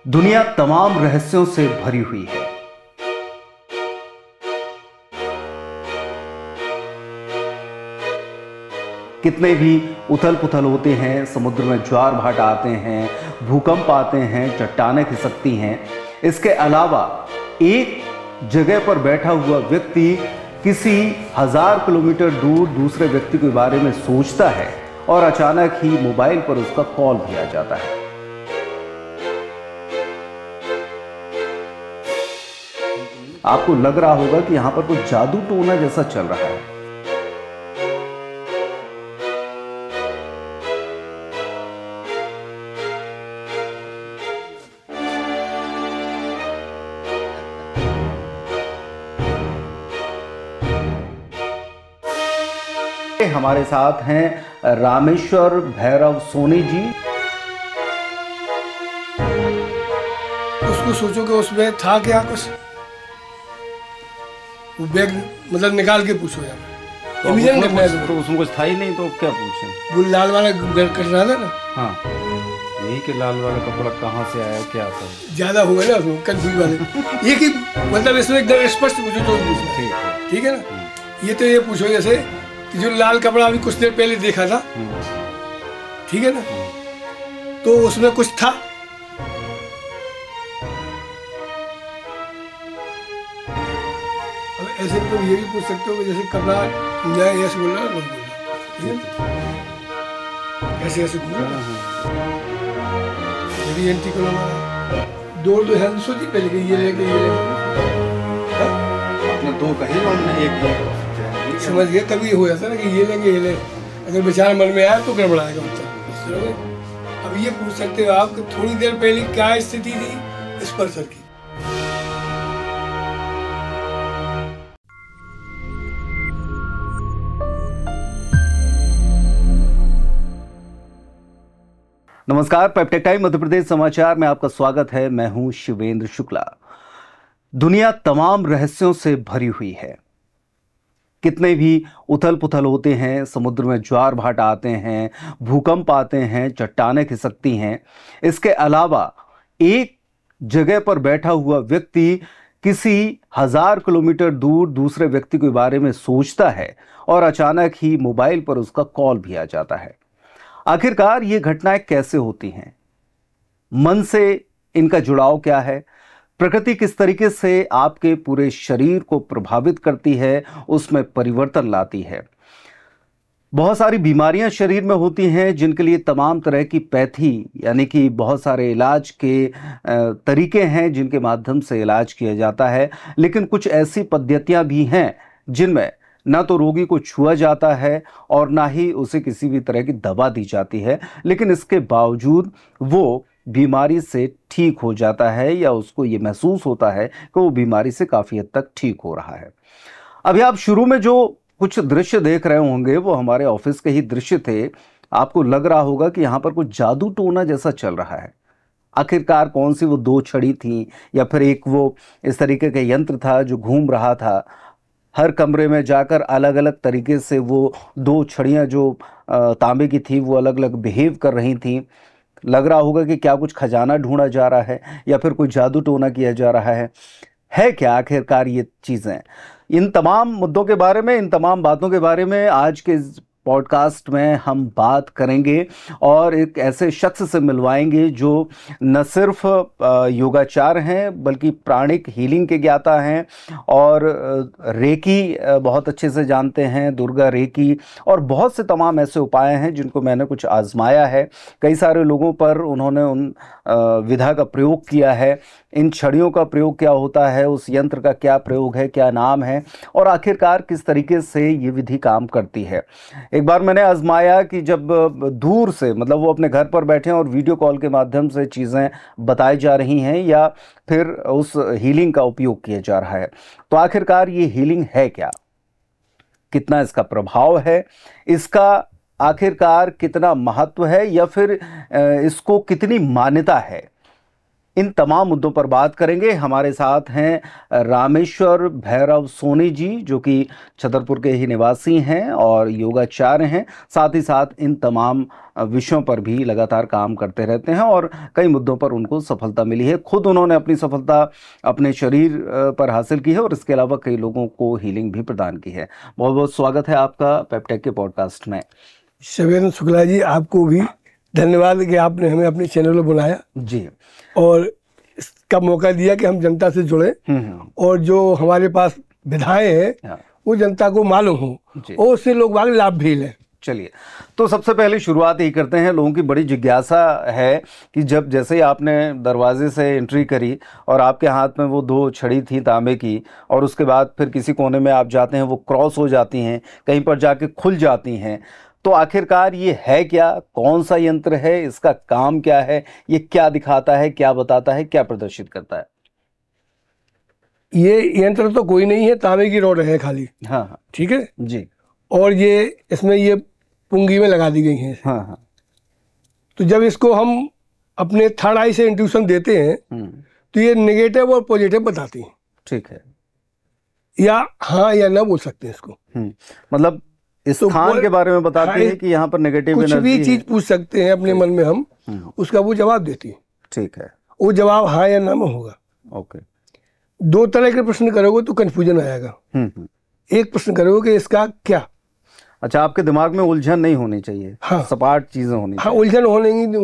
दुनिया तमाम रहस्यों से भरी हुई है। कितने भी उथल पुथल होते हैं, समुद्र में ज्वार भाटा आते हैं, भूकंप आते हैं, चट्टानें खिसकती हैं। इसके अलावा एक जगह पर बैठा हुआ व्यक्ति किसी 1000 किलोमीटर दूर दूसरे व्यक्ति के बारे में सोचता है और अचानक ही मोबाइल पर उसका कॉल भी आ जाता है। आपको लग रहा होगा कि यहां पर कुछ जादू टोना जैसा चल रहा है। हमारे साथ हैं रामेश्वर भैरव सोनी जी। उसको सोचो कि उसमें था क्या कुछ, वो बैग मतलब निकाल के पूछो यार। तो उसमें कुछ था ही नहीं तो क्या पूछें। वो लाल वाला घर कट रहा था ना। हाँ, यही कि लाल वाला कपड़ा कहाँ से आया, क्या था, ज्यादा हुआ ना उसमें कंफ्यूज वाले। एक ही मतलब इसमें एकदम स्पष्ट पूछो तो पूछना, ठीक है ना। ये तो ये पूछो जैसे कि जो लाल कपड़ा अभी कुछ देर पहले देखा था, ठीक है ना, तो उसमें कुछ था। अब ऐसे तो ये भी पूछ सकते हो कि जैसे कपड़ा ऐसे बोल रहा है, ऐसे ऐसे यदि एंटी को दौड़ तो है सोची पहले कि ये लेके आपने दो कहीं हमने एक समझ गया। कभी हो जाता ना कि ये लेंगे ये ले, अगर बेचारा मन में आया तो गड़बड़ाएगा बच्चा। अब ये पूछ सकते हो आप कि थोड़ी देर पहले क्या स्थिति थी स्पर्शर की। नमस्कार, पेप्टेक टाइम मध्य प्रदेश समाचार में आपका स्वागत है। मैं हूं शिवेंद्र शुक्ला। दुनिया तमाम रहस्यों से भरी हुई है। कितने भी उथल पुथल होते हैं, समुद्र में ज्वार भाटा आते हैं, भूकंप आते हैं, चट्टानें खिसकती हैं। इसके अलावा एक जगह पर बैठा हुआ व्यक्ति किसी 1000 किलोमीटर दूर दूसरे व्यक्ति के बारे में सोचता है और अचानक ही मोबाइल पर उसका कॉल भी आ जाता है। आखिरकार ये घटनाएं कैसे होती हैं? मन से इनका जुड़ाव क्या है? प्रकृति किस तरीके से आपके पूरे शरीर को प्रभावित करती है, उसमें परिवर्तन लाती है। बहुत सारी बीमारियां शरीर में होती हैं जिनके लिए तमाम तरह की पैथी यानी कि बहुत सारे इलाज के तरीके हैं जिनके माध्यम से इलाज किया जाता है। लेकिन कुछ ऐसी पद्धतियां भी हैं जिनमें ना तो रोगी को छुआ जाता है और ना ही उसे किसी भी तरह की दवा दी जाती है, लेकिन इसके बावजूद वो बीमारी से ठीक हो जाता है या उसको ये महसूस होता है कि वो बीमारी से काफ़ी हद तक ठीक हो रहा है। अभी आप शुरू में जो कुछ दृश्य देख रहे होंगे वो हमारे ऑफिस के ही दृश्य थे। आपको लग रहा होगा कि यहाँ पर कुछ जादू टोना जैसा चल रहा है। आखिरकार कौन सी वो दो छड़ी थी या फिर एक वो इस तरीके का यंत्र था जो घूम रहा था। हर कमरे में जाकर अलग अलग तरीके से वो दो छड़ियाँ जो तांबे की थी वो अलग अलग बिहेव कर रही थीं। लग रहा होगा कि क्या कुछ खजाना ढूंढा जा रहा है या फिर कोई जादू टोना किया जा रहा है क्या आखिरकार ये चीज़ें? इन तमाम मुद्दों के बारे में, इन तमाम बातों के बारे में आज के पॉडकास्ट में हम बात करेंगे और एक ऐसे शख्स से मिलवाएंगे जो न सिर्फ योगाचार हैं बल्कि प्राणिक हीलिंग के ज्ञाता हैं और रेकी बहुत अच्छे से जानते हैं, दुर्गा रेकी, और बहुत से तमाम ऐसे उपाय हैं जिनको मैंने कुछ आजमाया है। कई सारे लोगों पर उन्होंने उन विधा का प्रयोग किया है। इन छड़ियों का प्रयोग क्या होता है, उस यंत्र का क्या प्रयोग है, क्या नाम है और आखिरकार किस तरीके से ये विधि काम करती है। एक बार मैंने आजमाया कि जब दूर से, मतलब वो अपने घर पर बैठे हैं और वीडियो कॉल के माध्यम से चीज़ें बताई जा रही हैं या फिर उस हीलिंग का उपयोग किया जा रहा है, तो आखिरकार ये हीलिंग है क्या, कितना इसका प्रभाव है, इसका आखिरकार कितना महत्व है या फिर इसको कितनी मान्यता है। इन तमाम मुद्दों पर बात करेंगे। हमारे साथ हैं रामेश्वर भैरव सोनी जी, जो कि छतरपुर के ही निवासी हैं और योगाचार्य हैं। साथ ही साथ इन तमाम विषयों पर भी लगातार काम करते रहते हैं और कई मुद्दों पर उनको सफलता मिली है। खुद उन्होंने अपनी सफलता अपने शरीर पर हासिल की है और इसके अलावा कई लोगों को हीलिंग भी प्रदान की है। बहुत बहुत स्वागत है आपका पेप्टेक के पॉडकास्ट में। शिवेंद्र शुक्ला जी, आपको भी धन्यवाद कि आपने हमें अपने चैनल पर बुलाया जी, और इसका मौका दिया कि हम जनता से जुड़े और जो हमारे पास विधाएं हैं वो जनता को मालूम हो और उससे लोग बाग लाभ भी लें। चलिए, तो सबसे पहले शुरुआत यही करते हैं। लोगों की बड़ी जिज्ञासा है कि जब जैसे ही आपने दरवाजे से एंट्री करी और आपके हाथ में वो 2 छड़ी थी तांबे की, और उसके बाद फिर किसी कोने में आप जाते हैं वो क्रॉस हो जाती हैं, कहीं पर जाके खुल जाती हैं, तो आखिरकार ये है क्या? कौन सा यंत्र है? इसका काम क्या है? ये क्या दिखाता है, क्या बताता है, क्या प्रदर्शित करता है? ये यंत्र तो कोई नहीं है, तांबे की रॉड है खाली। हाँ, ठीक है जी। और ये इसमें ये पुंगी में लगा दी गई है। हाँ। तो जब इसको हम अपने थर्ड आई से इंट्यूशन देते हैं तो ये नेगेटिव और पॉजिटिव बताती है। ठीक है, या हाँ या ना बोल सकते हैं इसको। मतलब इस स्थान के बारे में बताती है कि यहाँ पर नेगेटिव कुछ भी चीज पूछ सकते हैं अपने मन में हम, उसका वो जवाब देती है। ठीक है, वो जवाब हाँ या ना में होगा। ओके। 2 तरह के प्रश्न करोगे तो कंफ्यूजन आएगा। एक प्रश्न करोगे कि इसका क्या। अच्छा, आपके दिमाग में उलझन नहीं होनी चाहिए। हाँ, सपाट चीजें होनी चाहिए। उलझन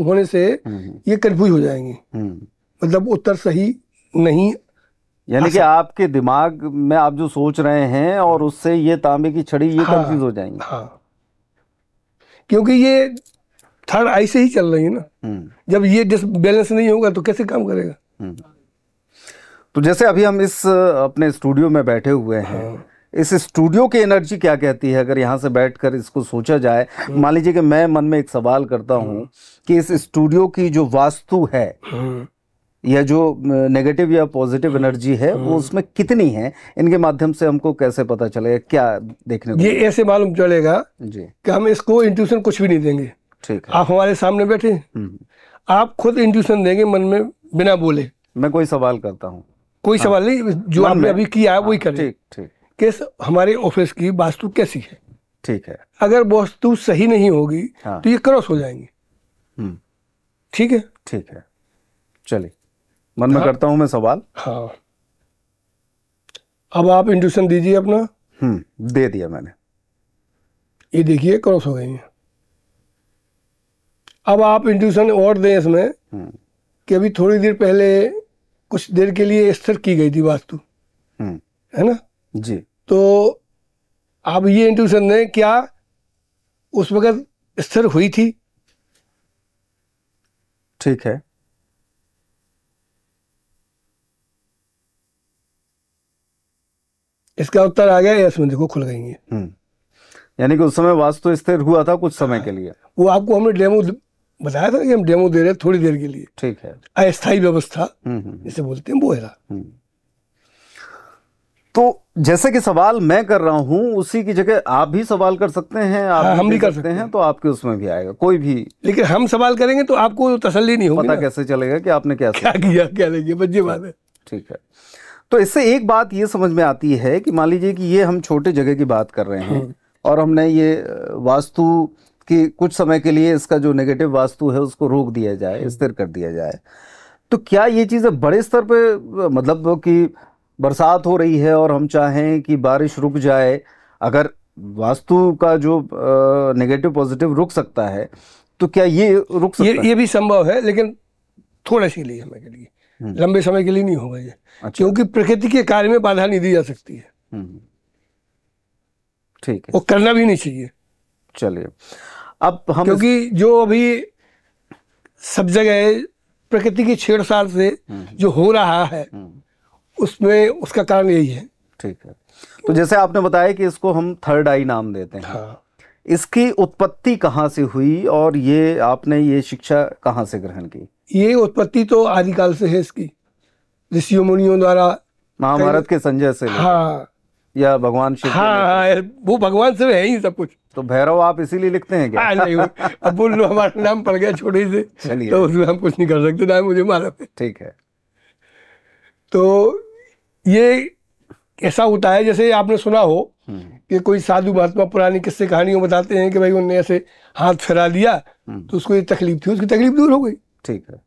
होने से ये कंफ्यूज हो जाएंगे, मतलब उत्तर सही नहीं। यानी कि आपके दिमाग में आप जो सोच रहे हैं और उससे ये तांबे की छड़ी ये कंफ्यूज हो जाएंगी। हाँ, क्योंकि ये थर्ड आई से ही चल रही है ना। जब ये डिसबैलेंस नहीं होगा तो कैसे काम करेगा। तो जैसे अभी हम इस अपने स्टूडियो में बैठे हुए हैं, इस स्टूडियो की एनर्जी क्या कहती है? अगर यहाँ से बैठकर इसको सोचा जाए, मान लीजिए कि मैं मन में एक सवाल करता हूँ कि इस स्टूडियो की जो वास्तु है या जो नेगेटिव या पॉजिटिव एनर्जी है वो उसमें कितनी है, इनके माध्यम से हमको कैसे पता चलेगा, क्या देखने को? ये ऐसे मालूम चलेगा जी कि हम इसको इंट्यूशन कुछ भी नहीं देंगे। ठीक है, आप हमारे सामने बैठे, आप खुद इंट्यूशन देंगे मन में बिना बोले। मैं कोई सवाल करता हूँ? कोई सवाल नहीं, जो आपने अभी किया है वही करें। ठीक ठीक। कि हमारे ऑफिस की वास्तु कैसी है। ठीक है, अगर वास्तु सही नहीं होगी तो ये क्रॉस हो जाएंगे। ठीक है, ठीक है। चलिए, मन में करता हूं मैं सवाल। हाँ, अब आप इंट्यूशन दीजिए अपना। दे दिया मैंने। ये देखिए क्रॉस हो गई है। अब आप इंट्यूशन और दें इसमें कि अभी थोड़ी देर पहले कुछ देर के लिए स्थिर की गई थी वास्तु, है ना जी। तो आप ये इंट्यूशन दें, क्या उस वक्त स्थिर हुई थी? ठीक है, इसका उत्तर आ गया। इसमें देखो खुल गई है। यानी कि उस समय वास्तु स्थिर हुआ था कुछ समय के लिए। वो आपको हमने डेमो बताया था कि हम डेमो दे रहे थोड़ी देर के लिए। ठीक है, अस्थायी व्यवस्था जिसे बोलते हैं वो है। तो जैसे कि सवाल मैं कर रहा हूं उसी की जगह आप भी सवाल कर सकते हैं। आप हम भी कर सकते हैं, तो आपके उसमें भी आएगा कोई भी। लेकिन हम सवाल करेंगे तो आपको तसल्ली नहीं होगी। पता कैसे चलेगा कि आपने क्या किया, क्या नहीं, बच्चे बात है। ठीक है, तो इससे एक बात ये समझ में आती है कि मान लीजिए कि ये हम छोटे जगह की बात कर रहे हैं और हमने ये वास्तु की कुछ समय के लिए इसका जो नेगेटिव वास्तु है उसको रोक दिया जाए, स्थिर कर दिया जाए, तो क्या ये चीज़ें बड़े स्तर पे, मतलब कि बरसात हो रही है और हम चाहें कि बारिश रुक जाए, अगर वास्तु का जो नेगेटिव पॉजिटिव रुक सकता है तो क्या ये रुक सकता है? ये भी संभव है, लेकिन थोड़े से लिए समय के लिए, लंबे समय के लिए नहीं होगा ये। अच्छा। क्योंकि प्रकृति के कार्य में बाधा नहीं दी जा सकती है। ठीक है, वो करना भी नहीं चाहिए। चलिए, अब हम क्योंकि जो अभी सब जगह प्रकृति की छेड़छाड़ से जो हो रहा है उसमें उसका कारण यही है। ठीक है, तो जैसे आपने बताया कि इसको हम थर्ड आई नाम देते हैं। हाँ। इसकी उत्पत्ति कहाँ से हुई और ये आपने ये शिक्षा कहाँ से ग्रहण की? ये उत्पत्ति तो आदिकाल से है इसकी, ऋषियों मुनियों द्वारा, महाभारत के संजय से। हाँ, या भगवान शिव? हाँ, वो भगवान से है ही सब कुछ। तो भैरव आप इसीलिए लिखते हैं क्या? नहीं, अब बोल लो हमारा नाम पड़ गया छोटे से, तो उसमें हम कुछ नहीं कर सकते ना, मुझे मालूम है। ठीक है, तो ये ऐसा होता है जैसे आपने सुना हो कि कोई साधु महात्मा पुरानी किस्से कहानियों बताते हैं कि भाई उन्होंने ऐसे हाथ फैला दिया तो उसको ये तकलीफ थी, उसकी तकलीफ दूर हो गई। ठीक है,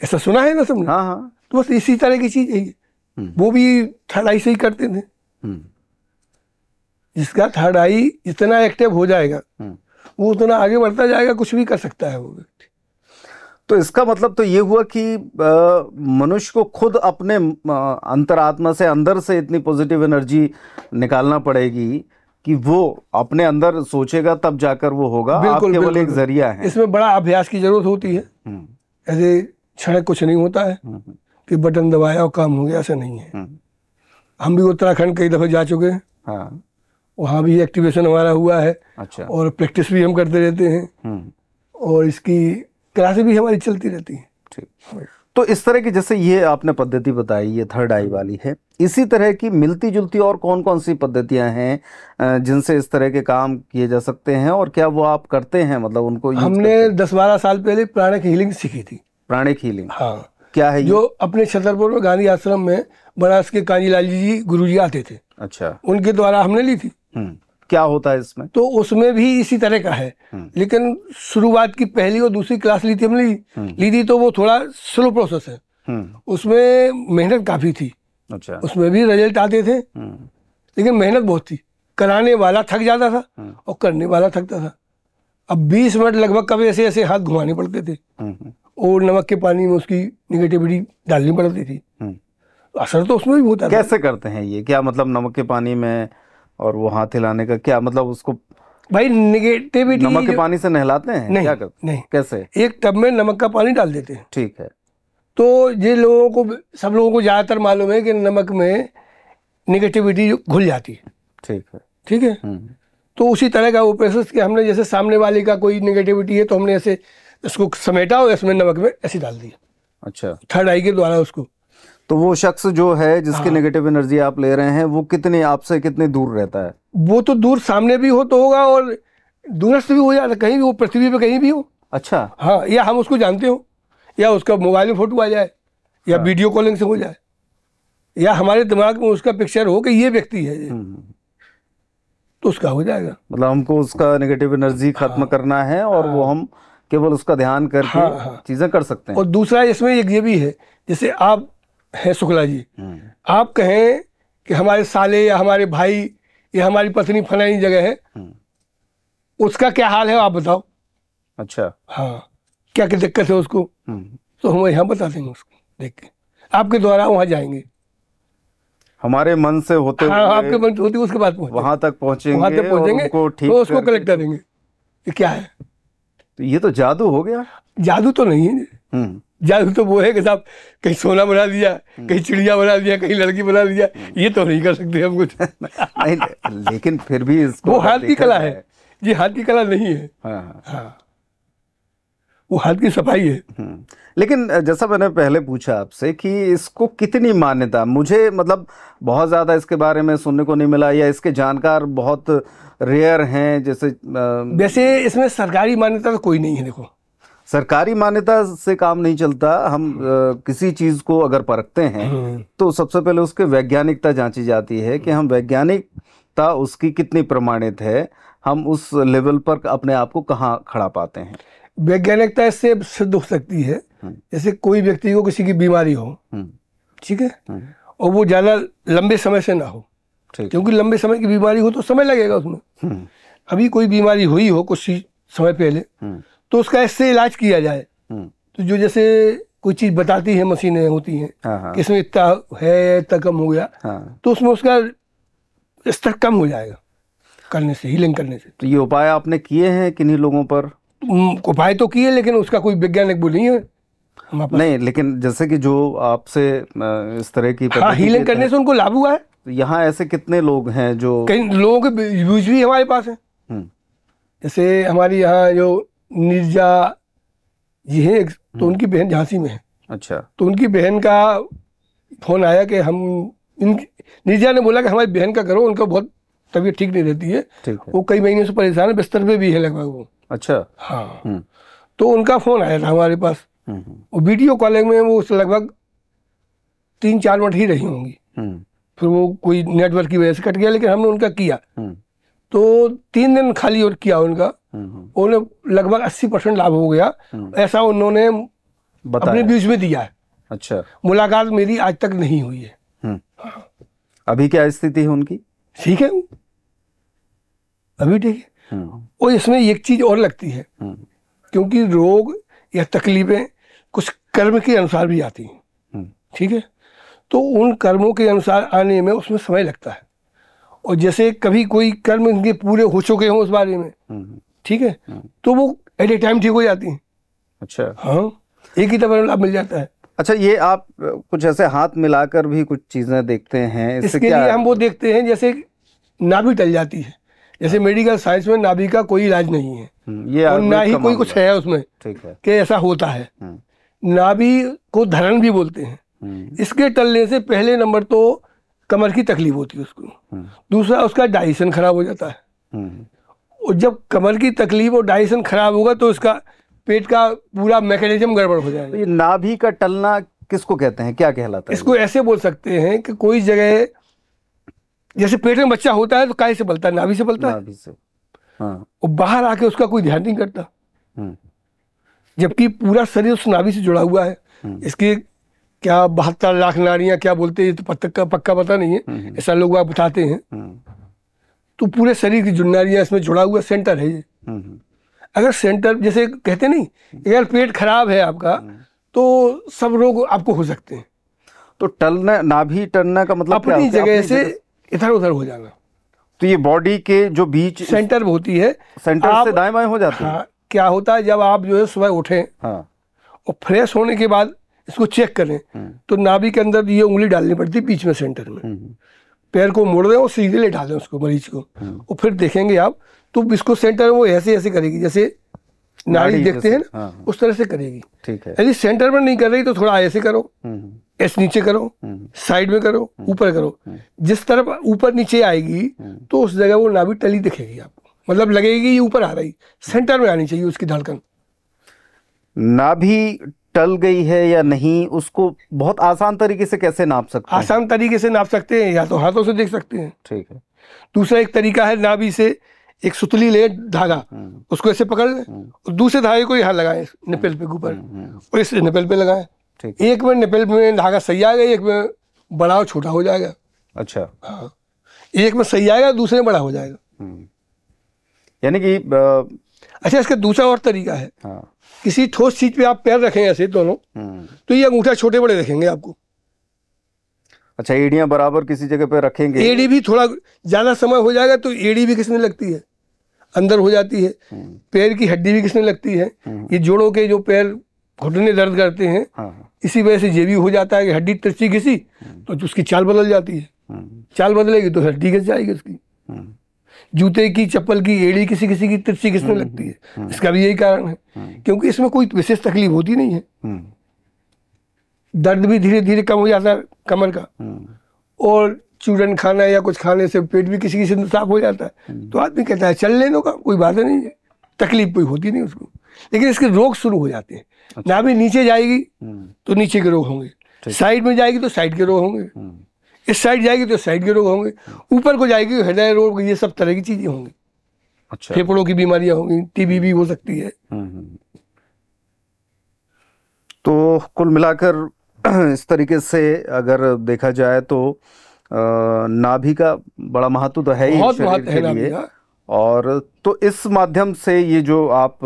ऐसा सुना है ना सबने? हाँ हाँ। तो बस इसी तरह की चीज है ये। वो भी थर्ड आई से ही करते थे। जिसका थर्ड आई जितना एक्टिव हो जाएगा वो उतना आगे बढ़ता जाएगा, कुछ भी कर सकता है वो व्यक्ति। तो इसका मतलब तो ये हुआ कि मनुष्य को खुद अपने अंतरात्मा से, अंदर से इतनी पॉजिटिव एनर्जी निकालना पड़ेगी कि वो अपने अंदर सोचेगा तब जाकर वो होगा। आप केवल एक जरिया है। इसमें बड़ा अभ्यास की जरूरत होती है। ऐसे क्षण कुछ नहीं होता है कि बटन दबाया और काम हो गया, ऐसा नहीं है। हम भी उत्तराखंड कई दफे जा चुके हैं। हाँ। वहाँ भी एक्टिवेशन हमारा हुआ है। अच्छा। और प्रैक्टिस भी हम करते रहते हैं और इसकी क्लासें भी हमारी चलती रहती हैं। ठीक। तो इस तरह की जैसे ये आपने पद्धति बताई, ये थर्ड आई वाली है, इसी तरह की मिलती जुलती और कौन कौन सी पद्धतियां हैं जिनसे इस तरह के काम किए जा सकते हैं, और क्या वो आप करते हैं? मतलब उनको हमने 10-12 साल पहले प्राणिक हीलिंग सीखी थी। Pranic healing? हाँ। क्या है जो अपने छतरपुर में गांधी आश्रम में बनारस के कांजीलाल जी गुरुजी आते थे। अच्छा। उनके द्वारा हमने ली थी। क्या होता है इसमें? तो उसमें भी इसी तरह का है, लेकिन शुरुआत की पहली और दूसरी क्लास ली थी हमने, ली थी तो वो थोड़ा स्लो प्रोसेस है। उसमें मेहनत काफी थी। अच्छा। उसमें भी रिजल्ट आते थे, लेकिन मेहनत बहुत थी। कराने वाला थक जाता था और करने वाला थकता था। अब 20 मिनट लगभग कभी ऐसे ऐसे हाथ घुमाने पड़ते थे और नमक के पानी में उसकी निगेटिविटी डालनी पड़ती थी। असर तो उसमें भी होता था। कैसे करते हैं ये? क्या मतलब नमक के पानी में और वो हाथ हिलाने का क्या मतलब? उसको भाई निगेटिविटी नमक के पानी से नहलाते हैं? नहीं, क्या करते? नहीं। कैसे? एक टब में नमक का पानी डाल देते हैं। ठीक है। तो ये लोगों को, सब लोगों को ज्यादातर मालूम है कि नमक में निगेटिविटी घुल जाती है। ठीक है, ठीक है। तो उसी तरह का वो प्रोसेस कि हमने जैसे सामने वाले का कोई निगेटिविटी है तो हमने ऐसे इसको समेटा और इसमें नमक में ऐसे डाल दिया। अच्छा। थर्ड आई के द्वारा उसको। तो वो शख्स जो है जिसकी नेगेटिव एनर्जी आप ले रहे हैं वो कितने आपसे कितने दूर रहता है? वो तो दूर सामने भी हो तो होगा और दूरस्थ भी हो जाता, कहीं भी हो, पृथ्वी पे कहीं भी हो। अच्छा। हाँ, या हम उसको जानते हो, या उसका मोबाइल में फोटो आ जाए, या वीडियो कॉलिंग से हो जाए, या हमारे दिमाग में उसका पिक्चर हो कि ये व्यक्ति है ये, तो उसका हो जाएगा। मतलब हमको उसका नेगेटिव एनर्जी खत्म करना है और वो हम केवल उसका ध्यान करके चीजें कर सकते हैं। और दूसरा इसमें एक ये भी है, जैसे आप है शुक्ला जी, आप कहें कि हमारे साले या हमारे भाई या हमारी पत्नी फलानी जगह है, उसका क्या हाल है आप बताओ। अच्छा। हाँ, क्या क्या दिक्कत है उसको, तो हम यहाँ बता देंगे उसको देख के, आपके द्वारा वहाँ जाएंगे, हमारे मन से होते हुए, आपके मन से होते उसके बाद वहां तक पहुंचेंगे, तो उसको कलेक्ट करेंगे ये क्या है। तो ये तो जादू हो गया। जादू तो नहीं है। जादू तो वो है कि साहब कहीं सोना बना दिया, कहीं चिड़िया बना दिया, कहीं लड़की बना दिया, ये तो नहीं कर सकते हम कुछ। नहीं, लेकिन फिर भी इसको वो हाथ की कला है जी, हाथ की कला नहीं है। हाँ, वो हाथ की सफाई है। लेकिन जैसा मैंने पहले पूछा आपसे कि इसको कितनी मान्यता, मुझे मतलब बहुत ज़्यादा इसके बारे में सुनने को नहीं मिला, या इसके जानकार बहुत रेयर हैं। जैसे वैसे इसमें सरकारी मान्यता तो कोई नहीं है। देखो, सरकारी मान्यता से काम नहीं चलता। हम किसी चीज़ को अगर परखते हैं तो सबसे पहले उसके वैज्ञानिकता जांची जाती है कि हम वैज्ञानिकता उसकी कितनी प्रमाणित है, हम उस लेवल पर अपने आप को कहाँ खड़ा पाते हैं। वैज्ञानिकता इससे सिद्ध हो सकती है जैसे कोई व्यक्ति को किसी की बीमारी हो, ठीक है, और वो ज़्यादा लंबे समय से ना हो, क्योंकि लंबे समय की बीमारी हो तो समय लगेगा उसमें। अभी कोई बीमारी हुई हो कुछ समय पहले, तो उसका इससे इलाज किया जाए। तो जो जैसे कोई चीज़ बताती है, मशीनें होती हैं कि इसमें इतना है, इतना कम हो गया, तो उसमें उसका स्तर कम हो जाएगा करने से, हीलिंग करने से। तो ये उपाय आपने किए हैं किन्हीं लोगों पर? उपाय तो किए, लेकिन उसका कोई वैज्ञानिक वो नहीं है। नहीं, लेकिन जैसे कि जो आपसे इस तरह की हीलिंग करने से उनको लाभ हुआ है। तो यहाँ ऐसे कितने लोग हैं जो, कई लोगों के व्यूज भी हमारे पास है। जैसे हमारी यहाँ जो निर्जा जी है, तो उनकी बहन झांसी में है। अच्छा। तो उनकी बहन का फोन आया कि हम, निर्जा ने बोला कि हमारी बहन का करो, उनका बहुत तबीयत ठीक नहीं रहती है, वो कई महीने से परेशान है, बिस्तर पे भी है लगभग वो। अच्छा। हाँ। तो उनका फोन आया था हमारे पास, और वीडियो कॉलिंग में वो लगभग 3-4 मिनट ही रही होंगी, फिर वो कोई नेटवर्क की वजह से कट गया, लेकिन हमने उनका किया तो 3 दिन खाली और किया उनका, उन्हें लगभग 80% लाभ हो गया, ऐसा उन्होंने अपने बीच में दिया है। अच्छा, मुलाकात मेरी आज तक नहीं हुई है। अभी क्या स्थिति है उनकी? ठीक है, अभी ठीक है। और इसमें एक चीज और लगती है, क्योंकि रोग या तकलीफें कुछ कर्म के अनुसार भी आती हैं, ठीक है, तो उन कर्मों के अनुसार आने में उसमें समय लगता है। और जैसे कभी कोई कर्म इनके पूरे हो चुके हों उस बारे में, ठीक है, तो वो एट ए टाइम ठीक हो जाती हैं। अच्छा, हाँ, एक ही दफा लाभ मिल जाता है। अच्छा, ये आप कुछ ऐसे हाथ मिलाकर भी कुछ चीजें देखते हैं, इसके लिए हम वो देखते हैं जैसे नाभि टल जाती है, जैसे मेडिकल साइंस में नाभि का कोई इलाज नहीं है, ये और ना ही कोई कुछ है उसमें, ठीक है, कि ऐसा होता है। नाभि को धरण भी बोलते हैं। इसके टलने से पहले नंबर तो कमर की तकलीफ होती है उसको, दूसरा उसका डाइजेशन खराब हो जाता है, और जब कमर की तकलीफ और डाइजेशन खराब होगा तो उसका पेट का पूरा मैकेनिज्म गड़बड़ हो जाएगा। तो ये नाभि का टलना किसको कहते हैं, क्या कहलाता है? इसको ऐसे बोल सकते हैं कि कोई जगह जैसे पेट में बच्चा होता है तो काय से पलता है, नाभि से पलता है, नाभि से। हाँ। और बाहर आके उसका कोई ध्यान नहीं करता, जबकि पूरा शरीर उस नाभि से जुड़ा हुआ है। इसके क्या 72 लाख नाड़ियां क्या बोलते हैं, तो पक्का पता नहीं है, ऐसा लोग आप बताते हैं। तो पूरे शरीर की जो नाड़ियां इसमें जुड़ा हुआ सेंटर है ये। अगर सेंटर जैसे कहते नहीं, अगर पेट खराब है आपका तो सब रोग आपको हो सकते हैं। तो टलना, नाभि टलना का मतलब क्या? अपनी जगह से इधर उधर हो जाना। तो ये बॉडी के जो बीच सेंटर होती है, सेंटर से दाएं बाएं हो जाते हैं। हाँ, क्या होता है जब आप जो है सुबह उठें, हाँ, और फ्रेश होने के बाद इसको चेक करें, तो नाभि के अंदर ये उंगली डालनी पड़ती है बीच में सेंटर में, पैर को मोड़ दें और सीधे लेटा दें उसको, मरीज को, और फिर देखेंगे आप तो इसको सेंटर में वो ऐसे ऐसे करेगी, जैसे नाड़ी देखते हैं ना, उस तरह से करेगी। ठीक है। यदि सेंटर में नहीं कर रही तो थोड़ा ऐसे करो, ऐसे नीचे करो, साइड में करो, ऊपर करो, जिस तरफ ऊपर नीचे आएगी तो उस जगह वो नाभि टली दिखेगी आपको, मतलब लगेगी ये ऊपर आ रही, सेंटर में आनी चाहिए उसकी धड़कन। नाभि टल गई है या नहीं, उसको बहुत आसान तरीके से कैसे नाप सकते हैं? आसान तरीके से नाप सकते हैं, या तो हाथों से देख सकते हैं। ठीक है। दूसरा एक तरीका है, नाभि से एक सुतली ले धागा, उसको ऐसे पकड़ लें और दूसरे धागे को यहाँ लगाएं निपल पे ऊपर, और इस निपल पे लगाएं। एक में निपल में धागा सही आएगा, एक में बड़ा और छोटा हो जाएगा। अच्छा। हाँ, एक में सही आएगा, दूसरे में बड़ा हो जाएगा। यानी कि अच्छा, इसका दूसरा और तरीका है। हाँ। किसी ठोस चीज पे आप पैर रखें ऐसे दोनों, तो ये अंगूठा छोटे बड़े दिखेंगे आपको। अच्छा, एड़ियां बराबर किसी जगह पे रखेंगे। एड़ी भी थोड़ा ज्यादा समय हो जाएगा तो एड़ी भी किसने लगती है, अंदर हो जाती है। पैर की हड्डी भी किसने लगती है, ये जोड़ों के जो पैर घुटने दर्द करते हैं, इसी वजह से ये भी हो जाता है कि हड्डी तिरछी घिसी तो उसकी चाल बदल जाती है, चाल बदलेगी तो हड्डी घिस जाएगी उसकी। जूते की, चप्पल की एड़ी किसी किसी की तिरछी घिसने लगती है, इसका भी यही कारण है, क्योंकि इसमें कोई विशेष तकलीफ होती नहीं है। दर्द भी धीरे धीरे कम हो जाता है कमर का, और चूरन खाना या कुछ खाने से पेट भी किसी किसी से साफ हो जाता है, तो आदमी कहता है चल लेने का, कोई बात नहीं है, तकलीफ कोई होती नहीं उसको। लेकिन इसके रोग शुरू हो जाते हैं। अच्छा। नाभि नीचे जाएगी तो नीचे के रोग होंगे, साइड में जाएगी तो साइड के रोग होंगे, इस साइड जाएगी तो साइड के रोग होंगे, ऊपर को जाएगी तो हृदय रोग, ये सब तरह की चीजें होंगी। अच्छा। फेफड़ों की बीमारियां होंगी, टीबी भी हो सकती है। तो कुल मिलाकर इस तरीके से अगर देखा जाए तो नाभि का बड़ा महत्व तो है ही शरीर के लिए, और तो इस माध्यम से ये जो आप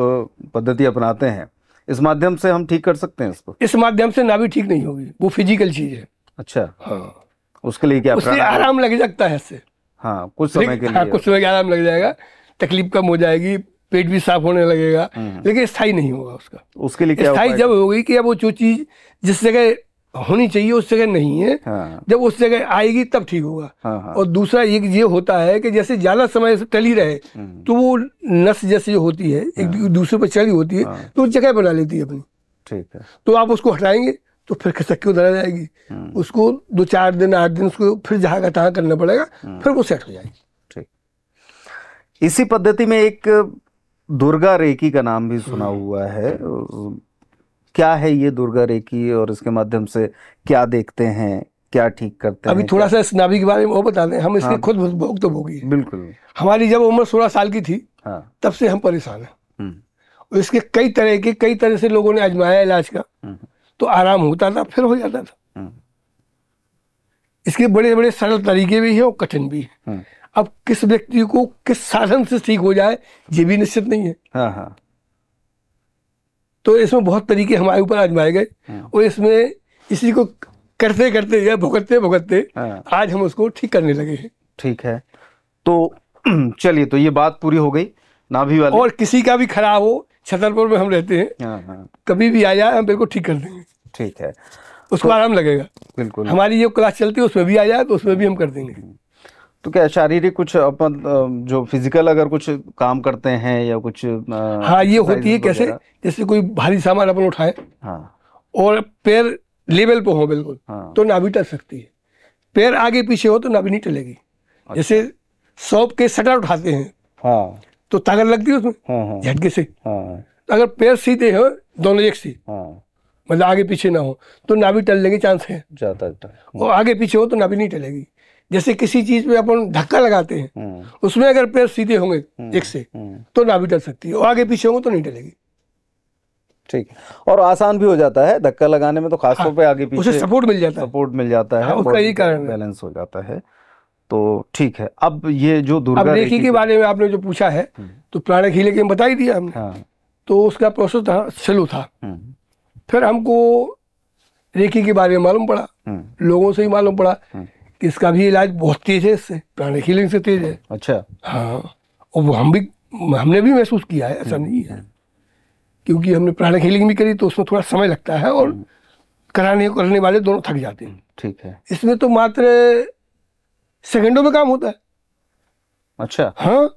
पद्धति अपनाते हैं, इस माध्यम से हम ठीक कर सकते हैं इसको? इस माध्यम से नाभि ठीक नहीं होगी, वो फिजिकल चीज है। अच्छा। हाँ, उसके लिए क्या? उससे आराम लग सकता है इससे। हाँ, कुछ समय के लिए। हाँ, कुछ समय के आराम लग जाएगा, तकलीफ कम हो जाएगी, पेट भी साफ होने लगेगा, लेकिन स्थायी नहीं होगा उसका। उसके लिए क्या? स्थायी जब होगी कि अब वो जो चीज जिस जगह होनी चाहिए उस जगह नहीं है। हाँ। जब उस जगह आएगी तब ठीक होगा। हाँ। और दूसरा ये होता है कि जैसे ज्यादा समय से टली रहे तो वो नस जैसी जो होती है एक दूसरे पर चढ़ी होती है, तो जगह बना लेती है अपनी। ठीक है। तो आप उसको हटाएंगे तो फिर खिसक के उधर आ जाएगी, उसको 2-4 दिन 8 दिन उसको फिर जहाँ का तहाँ करना पड़ेगा, फिर वो सेट हो जाएगी। ठीक। इसी पद्धति में एक दुर्गा रेकी का नाम भी सुना हुआ है, क्या है ये दुर्गा रेकी और इसके माध्यम से क्या देखते हैं, क्या ठीक करते हैं? अभी थोड़ा सा इस नाभि के बारे में वो बता दें, हम इसके हाँ। खुद भोग तो भोगी है। बिल्कुल। हमारी जब उम्र 16 साल की थी हाँ। तब से हम परेशान हैं। हम्म, और इसके कई तरह से लोगों ने आजमाया इलाज का, तो आराम होता था, फिर हो जाता था। इसके बड़े बड़े सरल तरीके भी हैं और कठिन भी हैं। अब किस व्यक्ति को किस साधन से ठीक हो जाए ये भी निश्चित नहीं है। हाँ हाँ। तो इसमें बहुत तरीके हमारे ऊपर आजमाए गए और इसमें इसी को करते करते या भुगतते भुगतते आज हम उसको ठीक करने लगे हैं। ठीक है, तो चलिए, तो ये बात पूरी हो गई नाभि वाली। और किसी का भी खराब हो, छतरपुर में हम रहते हैं, हाँ। कभी भी आ जाए हम बिल्कुल ठीक कर देंगे। ठीक है, उसको आराम लगेगा। बिल्कुल। हमारी जो क्लास चलती है उसमें भी आ जाए तो उसमें भी हम कर देंगे। तो क्या शारीरिक कुछ अपन जो फिजिकल अगर कुछ काम करते हैं या कुछ हाँ, ये होती है कैसे, जैसे कोई भारी सामान अपन उठाए और पैर लेवल पे हो बिल्कुल, तो नाभि टल सकती है। पैर आगे पीछे हो तो नाभि नहीं टलेगी। जैसे शॉप के शटर उठाते हैं तो ताकत लगती है उसमें झटके से। अगर पैर सीधे हो दोनों एक सी, मतलब आगे पीछे ना हो, तो नाभि टलने के चांस है ज्यादा। और आगे पीछे हो तो नाभि नहीं टलेगी। जैसे किसी चीज पे अपन धक्का लगाते हैं, उसमें अगर पैर सीधे होंगे एक से तो नाभि टल सकती है, और आगे पीछे होंगे तो नहीं टलेगी। ठीक है, और आसान भी हो जाता है धक्का लगाने में, तो खासतौर पे आगे पीछे उसे सपोर्ट मिल जाता है। उसका यही कारण बैलेंस हो जाता है। तो ठीक है, अब ये जो दुर्गा रेकी के बारे में आपने जो पूछा है, तो प्राणिक हीलिंग के बता ही दिया हमने। तो उसका प्रोसेस था, स्लो था। फिर हमको रेकी के बारे में मालूम पड़ा, लोगों से ही मालूम पड़ा कि इसका भी इलाज बहुत तेज है, इससे प्राणिक हीलिंग से तेज है। अच्छा। हाँ, और वो हमने भी महसूस किया है, ऐसा नहीं है, क्योंकि हमने प्राणिक हीलिंग भी करी तो उसमें थोड़ा समय लगता है और करने वाले दोनों थक जाते हैं। ठीक है, इसमें तो मात्र सेकंडों में काम होता है। अच्छा। हाँ,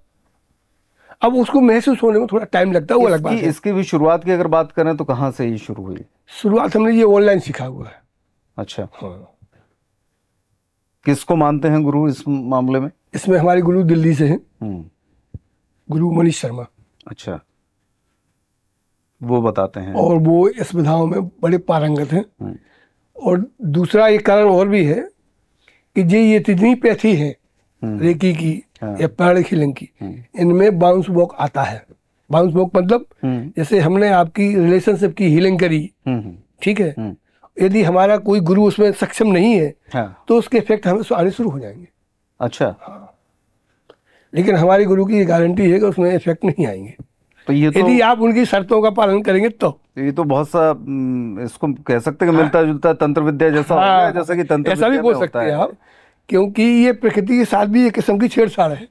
अब उसको महसूस होने में थोड़ा टाइम लगता है, वो अलग बात है। इसकी भी शुरुआत की अगर बात करें तो कहाँ से ये शुरू हुई? शुरुआत हमने ये ऑनलाइन सीखा हुआ है। अच्छा। हाँ। किसको मानते हैं गुरु इस मामले में? इसमें हमारे गुरु दिल्ली से हैं, गुरु मनीष शर्मा। अच्छा, वो बताते हैं। और वो इस विधाओं में बड़े पारंगत हैं। और दूसरा एक कारण और भी है कि ये जितनी पैथी है रेकी की या प्राणिक हीलिंग की, इनमें बाउंस वॉक आता है। बाउंस वॉक मतलब जैसे हमने आपकी रिलेशनशिप की हीलिंग करी, ठीक है, यदि हमारा कोई गुरु उसमें सक्षम नहीं है तो उसके इफेक्ट हमें आने शुरू हो जाएंगे। अच्छा। हाँ, लेकिन हमारे गुरु की गारंटी है कि उसमें इफेक्ट नहीं आएंगे, तो ये यदि आप उनकी शर्तों का पालन करेंगे तो। ये तो बहुत सा इसको कह सकते हैं मिलता जुलता तंत्र विद्या जैसा हो गया, जैसा कि तंत्र ऐसा भी बोल सकते हैं आप, क्योंकि ये प्रकृति के साथ भी एक किस्म की छेड़छाड़ है।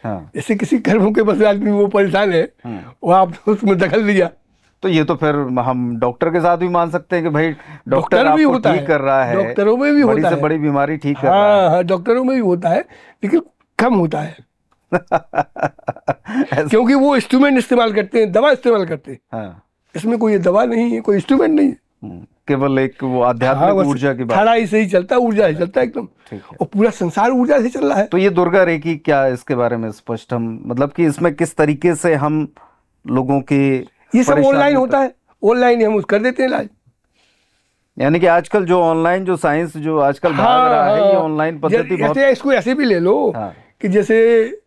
जैसे किसी कर्मों के बस आदमी वो परेशान है, वो आपने उसमें दखल लिया, तो ये तो फिर हम डॉक्टर के साथ भी मान सकते हैं कि भाई डॉक्टर भी आपको होता ठीक कर रहा है, डॉक्टरों में भी बड़ी होता से है, बड़ी बीमारी ठीक कर रहा है। हाँ, डॉक्टरों में भी होता है, लेकिन कम होता है। क्योंकि वो इंस्ट्रूमेंट इस्तेमाल करते हैं, दवा इस्तेमाल करते हैं। इसमें कोई दवा नहीं है, कोई इंस्ट्रूमेंट नहीं है, केवल एक वो आध्यात्मिक ऊर्जा की बात, खड़ा ही सही चलता है, ऊर्जा ही चलता है एकदम, और पूरा संसार ऊर्जा से चल रहा है। तो ये दुर्गा रेकी क्या, इसके बारे में स्पष्ट हम मतलब कि इसमें किस तरीके से हम लोगों के, ये सब ऑनलाइन होता है, ऑनलाइन हम कर देते हैं इलाज। यानी कि आजकल जो ऑनलाइन जो साइंस जो आजकल भाग रहा है, ये ऑनलाइन पद्धति बहुत, इसको ऐसे भी ले लो कि जैसे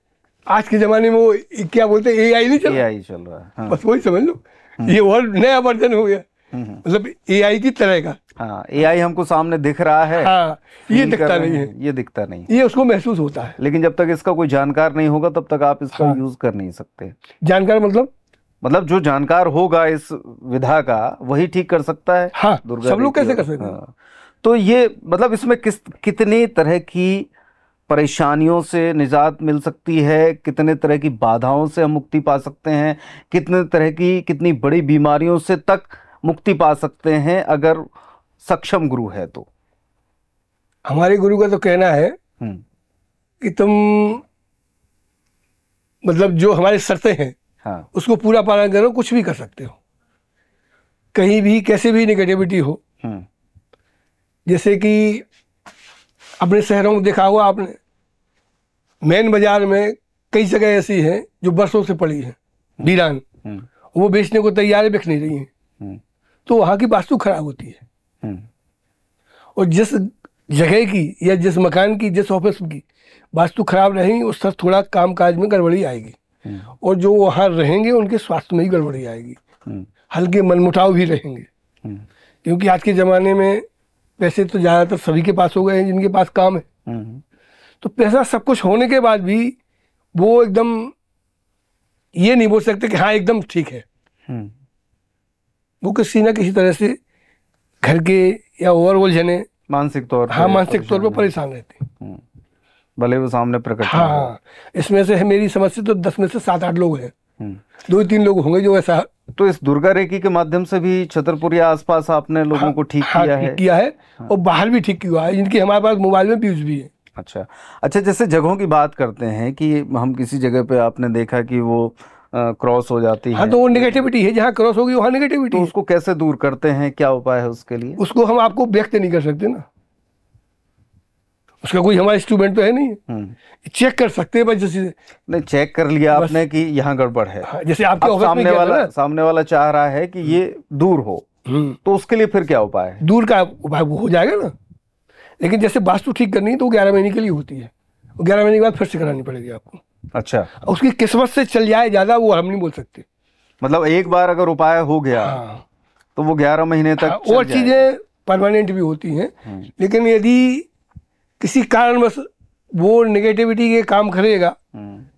आज के जमाने में वो क्या बोलते हैं, एआई नहीं चल रहा, एआई चल रहा है, बस वही समझ लो, ये और नया वर्जन हो गया, मतलब एआई की तरह का। हाँ, एआई हमको सामने दिख रहा है, हाँ, ये दिखता नहीं है, ये दिखता नहीं, ये उसको महसूस होता है। लेकिन जब तक इसका कोई जानकार नहीं होगा तब तक आप इसका यूज कर नहीं सकते। जानकार मतलब जो जानकार होगा इस विधा का वही ठीक कर सकता है। हाँ, सब लोग कैसे कर सकते हैं? तो ये मतलब इसमें कितनी तरह की परेशानियों से निजात मिल सकती है, कितने तरह की बाधाओं से हम मुक्ति पा सकते हैं, कितनी बड़ी बीमारियों से तक मुक्ति पा सकते हैं अगर सक्षम गुरु है तो। हमारे गुरु का तो कहना है कि तुम मतलब जो हमारी शर्तें हैं उसको पूरा पालन करो, कुछ भी कर सकते हो, कहीं भी कैसे भी नेगेटिविटी हो। जैसे कि अपने शहरों में देखा होगा आपने, मेन बाजार में कई जगह ऐसी हैं जो बरसों से पड़ी हैं वीरान, वो बेचने को तैयार है, बिक नहीं रही हैं, तो वहाँ की वास्तु खराब होती है। हम्म, और जिस जगह की या जिस मकान की, जिस ऑफिस की वास्तु खराब रहेगी, उससे थोड़ा काम काज में गड़बड़ी आएगी। और जो वहाँ रहेंगे उनके स्वास्थ्य में ही गड़बड़ी आएगी, हल्के मनमुटाव भी रहेंगे। क्योंकि आज के ज़माने में पैसे तो ज़्यादातर सभी के पास हो गए हैं जिनके पास काम है। तो पैसा सब कुछ होने के बाद भी वो एकदम ये नहीं बोल सकते कि हाँ एकदम ठीक है। वो किसी ना किसी तरह से घर के या और उलझने, मानसिक तौर हाँ मानसिक तौर पर परेशान रहते हैं, भले वो सामने प्रकट ना हो। हाँ। इसमें से है मेरी समझ से तो 10 में से 7-8 लोग हैं, 2-3 लोग होंगे जो ऐसा। तो इस दुर्गा रेकी के माध्यम से भी छतरपुर या आसपास आपने लोगों को ठीक किया है? और बाहर भी ठीक किया है, जिनकी हमारे पास मोबाइल में व्यूज भी है। अच्छा, जैसे जगहों की बात करते हैं कि हम किसी जगह पे आपने देखा कि वो क्रॉस हो जाती है। हाँ, तो वो नेगेटिविटी है, जहाँ क्रॉस होगी वहाँ नेगेटिविटी। तो उसको कैसे दूर करते हैं, क्या उपाय है उसके लिए? उसको हम आपको व्यक्त नहीं कर सकते ना, उसका कोई हमारा इंस्ट्रूमेंट तो है नहीं। चेक कर सकते हैं बस, जैसे नहीं चेक कर लिया आपने कि यहाँ गड़बड़ है। हाँ, जैसे आपके ऑफिस में सामने वाला चाह रहा है कि ये दूर हो, तो उसके लिए फिर क्या उपाय है? दूर का उपाय वो हो जाएगा ना। लेकिन जैसे वास्तु ठीक करनी है तो 11 महीने के लिए होती है, 11 महीने के बाद फिर से करानी पड़ेगी आपको। अच्छा, उसकी किस्मत से चल जाए ज्यादा, वो हम नहीं बोल सकते। मतलब एक बार अगर उपाय हो गया तो वो 11 महीने तक और चीजें परमानेंट भी होती हैं। लेकिन यदि किसी कारणवश वो नेगेटिविटी के काम करेगा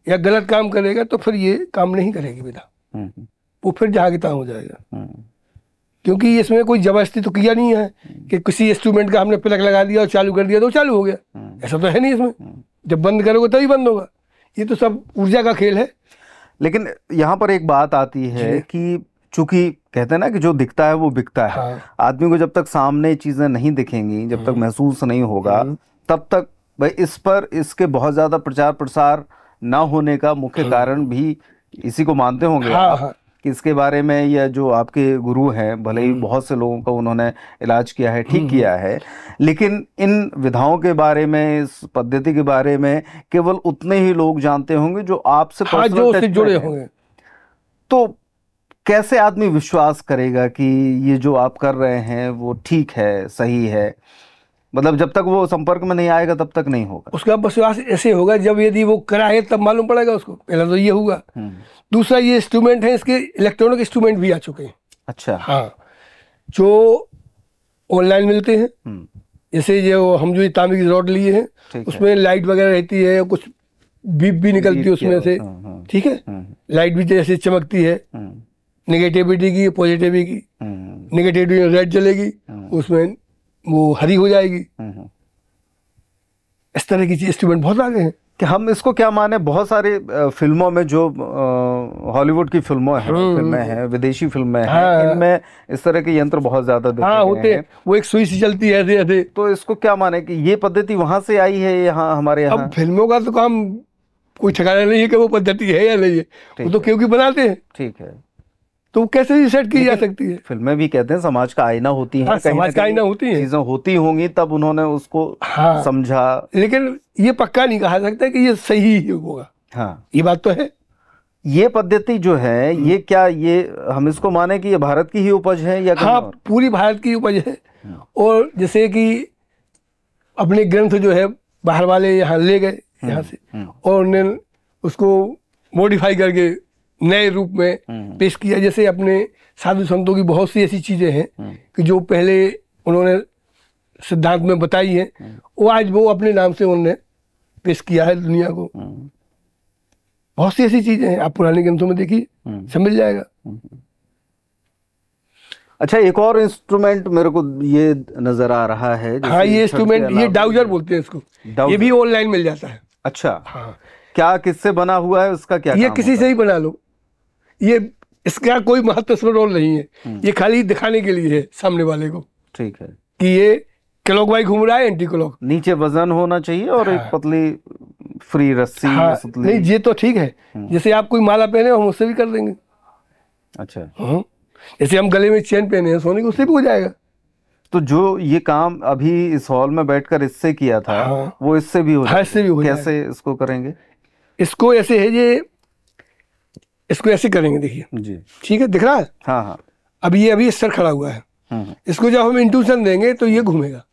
या गलत काम करेगा तो फिर ये काम नहीं करेगी विधा, वो फिर जहाँ की तहाँ हो जाएगा। क्योंकि इसमें कोई जबरदस्ती तो किया नहीं है कि किसी इंस्ट्रूमेंट का हमने प्लग लगा दिया और चालू कर दिया तो चालू हो गया, ऐसा तो है नहीं इसमें। जब बंद करोगे तभी बंद होगा, ये तो सब ऊर्जा का खेल है। लेकिन यहाँ पर एक बात आती है कि चूंकि कहते हैं ना कि जो दिखता है वो बिकता है। हाँ। आदमी को जब तक सामने चीजें नहीं दिखेंगी, जब तक महसूस नहीं होगा, तब तक भाई इस पर इसके बहुत ज्यादा प्रचार प्रसार ना होने का मुख्य कारण भी इसी को मानते होंगे आप, कि इसके बारे में, या जो आपके गुरु हैं, भले ही बहुत से लोगों का उन्होंने इलाज किया है, ठीक किया है, लेकिन इन विधाओं के बारे में, इस पद्धति के बारे में केवल उतने ही लोग जानते होंगे जो आपसे जो उससे जुड़े होंगे। तो कैसे आदमी विश्वास करेगा कि ये जो आप कर रहे हैं वो ठीक है, सही है? मतलब जब तक वो संपर्क में नहीं आएगा तब तक नहीं होगा। उसका विश्वास ऐसे होगा जब यदि वो कराए तब मालूम पड़ेगा उसको। पहला तो ये होगा। दूसरा, ये इंस्ट्रूमेंट है, इसके इलेक्ट्रॉनिक इंस्ट्रूमेंट भी आ चुके हैं। अच्छा, हाँ, जो ऑनलाइन मिलते हैं। जैसे जो हम जो तांबे की रॉड लिए हैं उसमें लाइट वगैरह रहती है, कुछ बीप भी निकलती है उसमें से, ठीक है। लाइट भी जैसे चमकती है, नेगेटिविटी की, पॉजिटिविटी की। नेगेटिविटी में रेड जलेगी, उसमें वो हरी हो जाएगी। इस तरह की इंस्ट्रूमेंट बहुत आ गए हैं। कि हम इसको क्या माने, बहुत सारे फिल्मों में, जो हॉलीवुड की फिल्में हैं, विदेशी फिल्में हैं, इनमें इस तरह के यंत्र बहुत ज्यादा होते हैं। वो एक सुई से चलती है ऐसे। तो इसको क्या माने कि ये पद्धति वहां से आई है, यहाँ हमारे यहाँ? अब फिल्मों का तो काम कोई ठिकाना नहीं है कि वो पद्धति है या नहीं है, वो तो क्योंकि बनाते हैं। ठीक है, तो कैसे भी सेट की जा सकती है। फिल्में भी कहते हैं समाज का आईना होती है। हाँ, समाज का आईना होती है। चीजें होती होंगी तब उन्होंने उसको समझा। लेकिन ये पक्का नहीं कहा सकता कि ये सही ही होगा। हाँ, ये बात तो है। ये पद्धति जो है, ये क्या, ये हम इसको माने कि ये भारत की ही उपज है या? हाँ, पूरी भारत की उपज है। और जैसे कि अपने ग्रंथ जो है बाहर वाले यहाँ ले गए यहाँ से, और उन्होंने उसको मॉडिफाई करके नए रूप में पेश किया। जैसे अपने साधु संतों की बहुत सी ऐसी चीजें हैं कि जो पहले उन्होंने सिद्धांत में बताई है, वो आज वो अपने नाम से उन्होंने पेश किया है दुनिया को। बहुत सी ऐसी चीजें हैं, आप पुराने ग्रंथों में देखिए, सब मिल जाएगा। अच्छा, एक और इंस्ट्रूमेंट मेरे को ये नजर आ रहा है। हाँ, ये इंस्ट्रूमेंट, ये डाउजर बोलते हैं इसको। ये भी ऑनलाइन मिल जाता है। अच्छा, हाँ। क्या, किससे बना हुआ है, उसका क्या? ये किसी से ही बना लो, ये इसका कोई महत्वपूर्ण रोल नहीं है। ये खाली दिखाने के लिए है सामने वाले को, ठीक है, कि ये क्लॉक वाइज घूम रहा है, एंटी क्लॉक। नीचे वजन होना चाहिए और एक पतली फ्री रस्सी। नहीं, ये तो ठीक है। जैसे आप कोई माला पहने हम उससे भी कर देंगे। अच्छा, जैसे हम गले में चेन पहने हैं सोने की, उससे भी हो जाएगा। तो जो ये काम अभी इस हॉल में बैठकर इससे किया था, वो इससे भी हो जाएगा? इससे भी हो जाएगा। कैसे इसको करेंगे? इसको ऐसे है, ये इसको ऐसे करेंगे, देखिए जी, ठीक है, दिख रहा है? हाँ हाँ। अभी ये अभी इस तरह खड़ा हुआ है, इसको जब हम इंट्यूशन देंगे तो ये घूमेगा,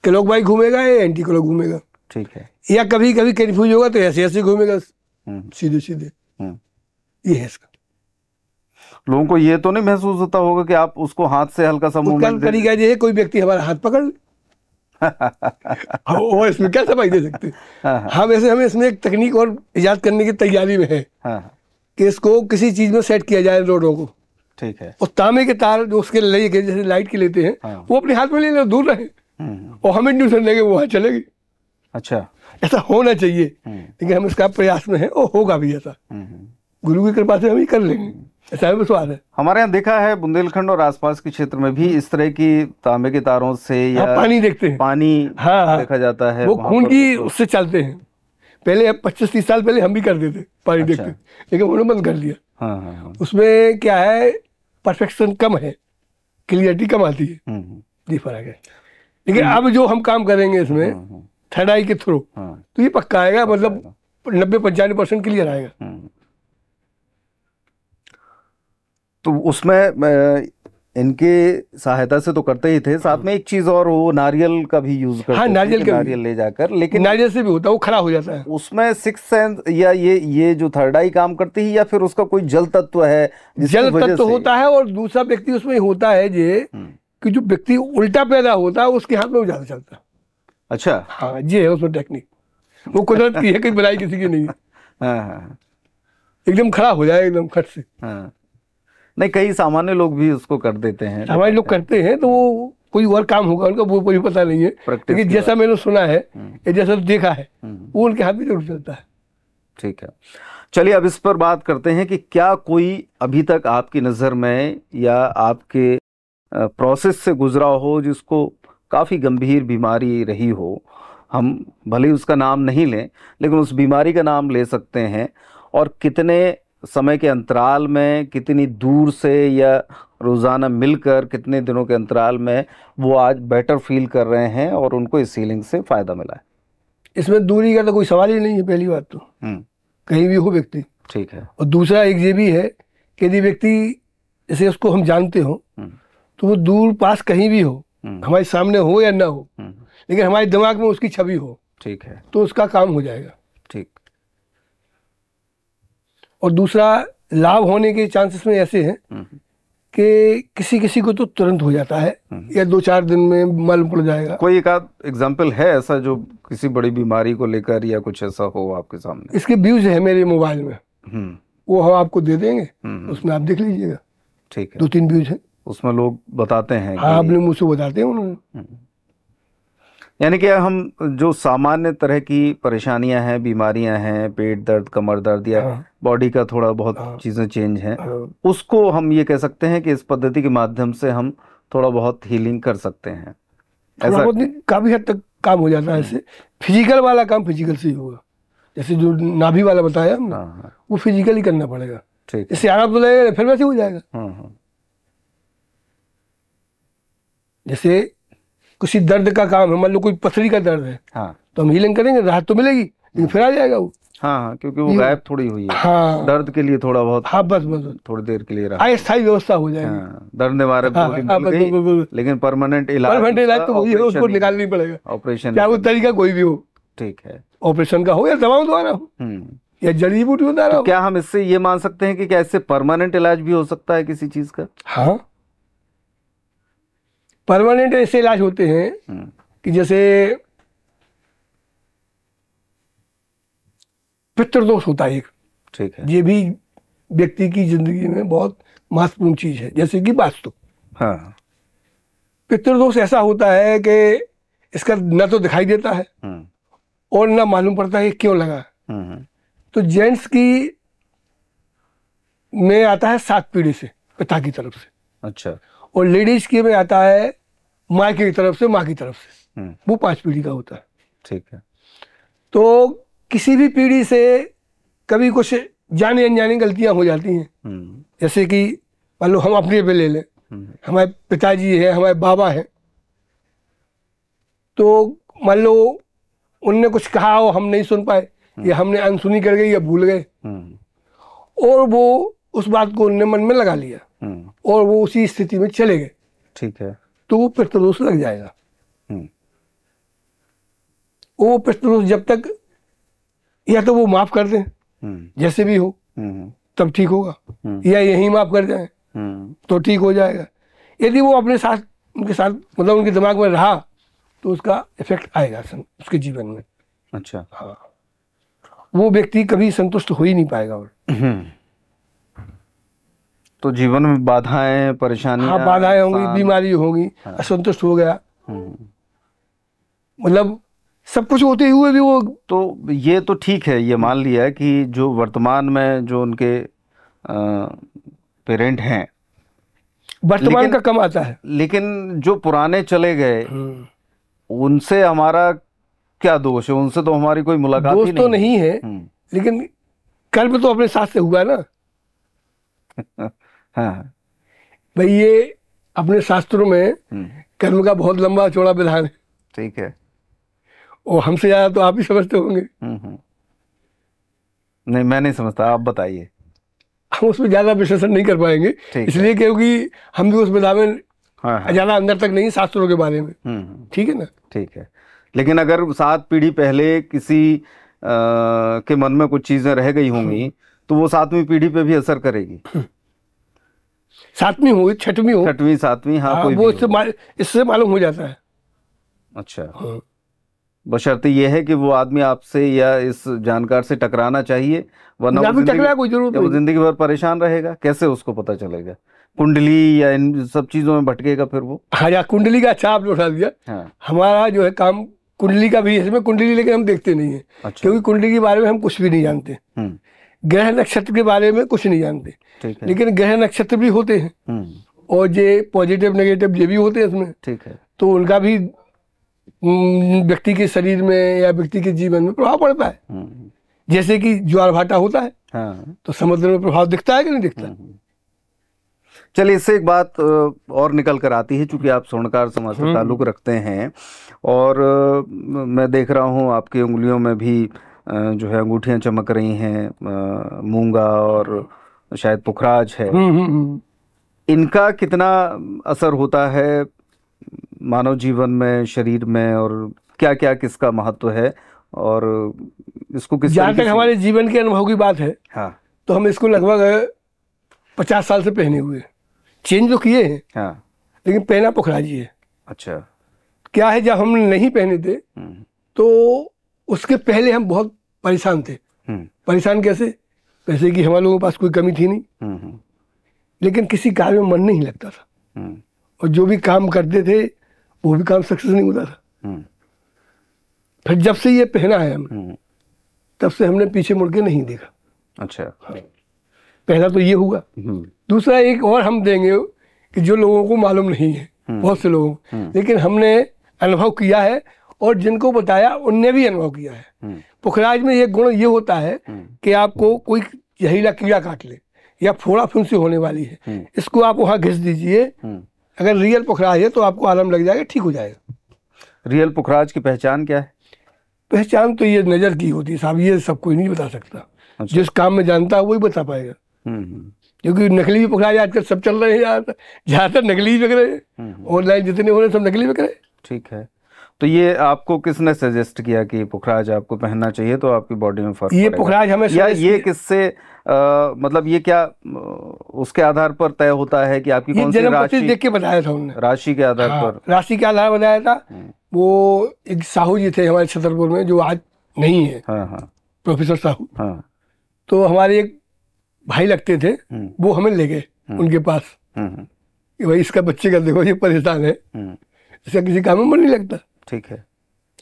क्लॉक वाइज घूमेगा या एंटी क्लॉक घूमेगा। ठीक है। या कभी कभी कंफ्यूज होगा तो ऐसे ऐसे घूमेगा, सीधे सीधे। ये है इसका। लोगों को ये तो नहीं महसूस होता होगा कि आप उसको हाथ से हल्का सा मूवमेंट तरीका ये है, कोई व्यक्ति हमारा हाथ पकड़ ले और इसमें क्या समझ दे सकते हैं। हम ऐसे हमें इसमें एक तकनीक और इजाद करने की तैयारी में है कि इसको किसी चीज में सेट किया जाए रोडों को। ठीक है। और तांबे के तार जो उसके लगे जैसे लाइट के लेते हैं, वो अपने हाथ में ले लो, दूर रहे और हमें न्यूट्रल लेंगे, वो वहां चलेगी। अच्छा, ऐसा होना चाहिए, लेकिन हम इसका प्रयास में है और होगा भी ऐसा। गुरु की कृपा से हम ही कर लेंगे, ऐसा है विश्वास है। हमारे यहाँ देखा है बुंदेलखंड और आसपास के क्षेत्र में भी इस तरह की तांबे के तारों से या पानी देखते हैं, पानी देखा जाता है, वो खून की उससे चलते हैं। पहले 25-30 साल पहले हम भी करते थे पानी देखते, लेकिन उन्होंने बंद कर दिया। उसमें क्या है, परफेक्शन कम है, क्लियरिटी कम आती है, ये फर्क है। लेकिन अब जो हम काम करेंगे इसमें थर्ड आई के थ्रू, तो ये पक्का आएगा, मतलब 90-95% क्लियर आएगा। तो उसमें इनके सहायता से तो करते ही थे, साथ में एक चीज और, वो नारियल का भी यूज करते थे, नारियल ले जाकर। लेकिन नारियल से भी होता है, वो खड़ा हो जाता है। उसमें सिक्स सेंस या ये जो थर्ड आई काम करती है, या फिर उसका कोई जल तत्व है? जल तत्व होता है, और दूसरा व्यक्ति उसमें होता है ये कि जो व्यक्ति उल्टा पैदा होता है उसके हाथ में वो ज्यादा चलता है। अच्छा, हाँ, ये है उसमें टेक्निक, वो कुदरत की है, कोई बनाई किसी की नहीं है। एकदम खड़ा हो जाए एकदम खट से। नहीं, कई सामान्य लोग भी उसको कर देते हैं, हमारे लोग करते हैं, तो वो कोई और काम होगा उनका, वो कोई पता नहीं है, लेकिन जैसा मैंने सुना है या जैसा देखा है, वो उनके हाथ में जरूर चलता है। ठीक है, चलिए अब इस पर बात करते हैं कि क्या कोई अभी तक आपकी नज़र में या आपके प्रोसेस से गुजरा हो जिसको काफ़ी गंभीर बीमारी रही हो, हम भले ही उसका नाम नहीं लें, लेकिन उस बीमारी का नाम ले सकते हैं, और कितने समय के अंतराल में, कितनी दूर से या रोज़ाना मिलकर कितने दिनों के अंतराल में वो आज बेटर फील कर रहे हैं और उनको इस हीलिंग से फ़ायदा मिला है? इसमें दूरी का तो कोई सवाल ही नहीं है, पहली बात तो कहीं भी हो व्यक्ति। ठीक है। और दूसरा एक ये भी है कि यदि व्यक्ति जैसे उसको हम जानते हो तो वो दूर पास कहीं भी हो, हमारे सामने हो या ना हो, लेकिन हमारे दिमाग में उसकी छवि हो, ठीक है, तो उसका काम हो जाएगा। ठीक। और दूसरा लाभ होने के चांसेस में ऐसे हैं कि किसी किसी को तो तुरंत हो जाता है या 2-4 दिन में मालूम पड़ जाएगा। कोई एक आध एग्जाम्पल है ऐसा जो किसी बड़ी बीमारी को लेकर या कुछ ऐसा हो आपके सामने? इसके व्यूज है मेरे मोबाइल में, वो हम आपको दे देंगे, उसमें आप देख लीजिएगा। ठीक है। 2-3 व्यूज हैं, उसमें लोग बताते हैं। हाँ, अपने मुँह से बताते हैं उन्होंने। यानी कि हम जो सामान्य तरह की परेशानियां हैं, बीमारियां हैं, पेट दर्द, कमर दर्द या बॉडी का थोड़ा बहुत चीज़ें चेंज हैं, उसको हम ये कह सकते हैं कि इस पद्धति के माध्यम से हम थोड़ा बहुत हीलिंग कर सकते हैं। ऐसा काफ़ी हद तक काम हो जाता है इससे। फिजिकल वाला काम फिजिकल से ही होगा, जैसे जो नाभि वाला बताया हमने, वो फिजिकली करना पड़ेगा। ठीक, इससे आराम तो लगेगा, फिर वैसे हो जाएगा। जैसे किसी दर्द का काम है, मान लो कोई पथरी का दर्द है, तो हम हीलिंग करेंगे, राहत तो मिलेगी, लेकिन फिर आ जाएगा वो। हाँ, क्योंकि वो गायब थोड़ी हुई है। दर्द के लिए थोड़ा बहुत, बस थोड़ी देर के लिए स्थायी व्यवस्था हो जाएगी। दर्द निवारक लेकिन परमानेंट इलाज तो वही है, उसको निकालना पड़ेगा, ऑपरेशन, चाहे वो तरीका कोई भी हो। ठीक है, ऑपरेशन का हो या दवाओं द्वारा हो या जड़ी बूटियों द्वारा हो। क्या हम इससे ये मान सकते हैं कि क्या इससे परमानेंट इलाज भी हो सकता है किसी चीज का? हाँ, परमानेंट ऐसे इलाज होते हैं कि जैसे पितृदोष होता है एक, ठीक है, ये भी व्यक्ति की जिंदगी में बहुत महत्वपूर्ण चीज है, जैसे कि वास्तु। हाँ, पितृदोष ऐसा होता है कि इसका न तो दिखाई देता है और ना मालूम पड़ता है क्यों लगा। तो जेंट्स की में आता है 7 पीढ़ी से, पिता की तरफ से। अच्छा। और लेडीज के में आता है माँ की तरफ से, माँ की तरफ से, वो 5 पीढ़ी का होता है। ठीक है। तो किसी भी पीढ़ी से कभी कुछ जाने अनजाने गलतियां हो जाती हैं। जैसे कि मान लो हम अपने पे ले लें, हमारे पिताजी है, हमारे बाबा है, तो मान लो उनने कुछ कहा हो, हम नहीं सुन पाए, या हमने अनसुनी कर गए या भूल गए, और वो उस बात को उनने मन में लगा लिया, और वो उसी स्थिति में चले गए, ठीक है, तो वो पितृदोष लग जाएगा। हम्म, वो पितृदोष जब तक या तो वो माफ कर दें जैसे भी हो हम्म, तब ठीक होगा, या यही माफ कर जाए तो ठीक हो जाएगा। यदि वो अपने साथ उनके साथ मतलब उनके दिमाग में रहा तो उसका इफेक्ट आएगा उसके जीवन में। अच्छा, हाँ, वो व्यक्ति कभी संतुष्ट हो ही नहीं पाएगा। और तो जीवन में बाधाएं, परेशानियां, हाँ, बाधाएं होंगी, बीमारी होगी, असंतुष्ट हो गया, मतलब सब कुछ होते हुए भी वो। तो ये तो ठीक है, ये मान लिया कि जो वर्तमान में जो उनके पेरेंट हैं वर्तमान का कम आता है, लेकिन जो पुराने चले गए उनसे हमारा क्या दोष है? उनसे तो हमारी कोई मुलाकात दोष ही तो नहीं है, लेकिन कर्म तो अपने साथ से हुआ ना। हाँ, भाई ये अपने शास्त्रों में कर्म का बहुत लंबा चौड़ा विधान है, ठीक है, और हमसे ज्यादा तो आप ही समझते होंगे। नहीं, मैं नहीं समझता, आप बताइए। हम उसमें ज्यादा विश्लेषण नहीं कर पाएंगे, इसलिए क्योंकि हम भी उस विधा में ज्यादा अंदर तक नहीं, शास्त्रों के बारे में। ठीक है ना? ठीक है, लेकिन अगर 7 पीढ़ी पहले किसी के मन में कुछ चीजें रह गई होंगी तो वो 7वीं पीढ़ी पे भी असर करेगी। 7वीं हो, 6वीं हो, 6वीं, 7वीं, हाँ, कोई वो इससे मालूम हो जाता है। अच्छा, बशर्ते ये है कि वो आदमी आपसे या इस जानकार से टकराना चाहिए, वरना वो जिंदगी भर परेशान रहेगा। कैसे उसको पता चलेगा? कुंडली या इन सब चीजों में भटकेगा फिर वो। हाँ यार, कुंडली का अच्छा आपने उठा दिया। हाँ। हमारा जो है काम कुंडली का भी, इसमें कुंडली लेके हम देखते नहीं है। अच्छा। क्योंकि कुंडली के बारे में हम कुछ भी नहीं जानते, ग्रह नक्षत्र के बारे में कुछ नहीं जानते, लेकिन ग्रह नक्षत्र भी होते हैं और ये पॉजिटिव नेगेटिव ये भी होते हैं इसमें। ठीक है, तो उनका भी व्यक्ति के शरीर में या व्यक्ति के जीवन में प्रभाव पड़ता है। जैसे कि ज्वार भाटा होता है, हाँ, तो समुद्र में प्रभाव दिखता है कि नहीं दिखता? चलिए, इससे एक बात और निकल कर आती है, चूंकि आप स्वर्णकार समाज से ताल्लुक रखते हैं और मैं देख रहा हूँ आपकी उंगलियों में भी जो है अंगूठियां चमक रही हैं, मूंगा और शायद पुखराज है। इनका कितना असर होता है मानव जीवन में, शरीर में, और क्या क्या किसका महत्व है और इसको किस जहाँ तक हमारे जीवन के अनुभव की बात है, हाँ, तो हम इसको लगभग 50 साल से पहने हुए, चेंज तो किए हैं, हाँ, लेकिन पहना पुखराजी है। अच्छा, क्या है, जब हम नहीं पहने थे तो उसके पहले हम बहुत परेशान थे। परेशान कैसे? पैसे की हमारे लोगों के पास कोई कमी थी नहीं, लेकिन किसी कार्य में मन नहीं लगता था, और जो भी काम करते थे वो भी काम सक्सेस नहीं होता था। फिर जब से ये पहना है हमने, तब से हमने पीछे मुड़ के नहीं देखा। अच्छा, हाँ। पहला तो ये हुआ। दूसरा एक और हम देंगे कि जो लोगों को मालूम नहीं है, बहुत से लोगों, लेकिन हमने अनुभव किया है और जिनको बताया उनने भी अनुभव किया है। पुखराज में एक गुण ये होता है कि आपको कोई जहरीला कीड़ा काट ले या फोड़ा फुंसी होने वाली है, इसको आप वहाँ घिस दीजिए, अगर रियल पुखराज है तो आपको आराम लग जाएगा, ठीक हो जाएगा। रियल पुखराज की पहचान क्या है? पहचान तो ये नजर की होती है साहब, ये सब कोई नहीं बता सकता। अच्छा। जिस काम में जानता है वही बता पाएगा, क्योंकि नकली भी पुखराज आजकल सब चल रहे हैं, ज्यादातर नकली बिक रहे हैं, ऑनलाइन जितने हो रहे सब नकली बिक रहे हैं। ठीक है, तो ये आपको किसने सजेस्ट किया कि पुखराज आपको पहनना चाहिए तो आपकी बॉडी में फर्क ये पुखराज हमें, या ये किससे मतलब ये क्या उसके आधार पर तय होता है कि आपकी कौन सी राशि? देख के बताया था उन्होंने, राशि के आधार पर। राशि के आधार बताया था। वो एक साहू जी थे हमारे छतरपुर में, जो आज नहीं है। हाँ, हाँ। प्रोफेसर साहू। हाँ। तो हमारे एक भाई लगते थे, वो हमें ले गए उनके पास कि भाई इसका बच्चे का देखो ये परेशान है, इसका किसी काम में मन नहीं लगता। ठीक है,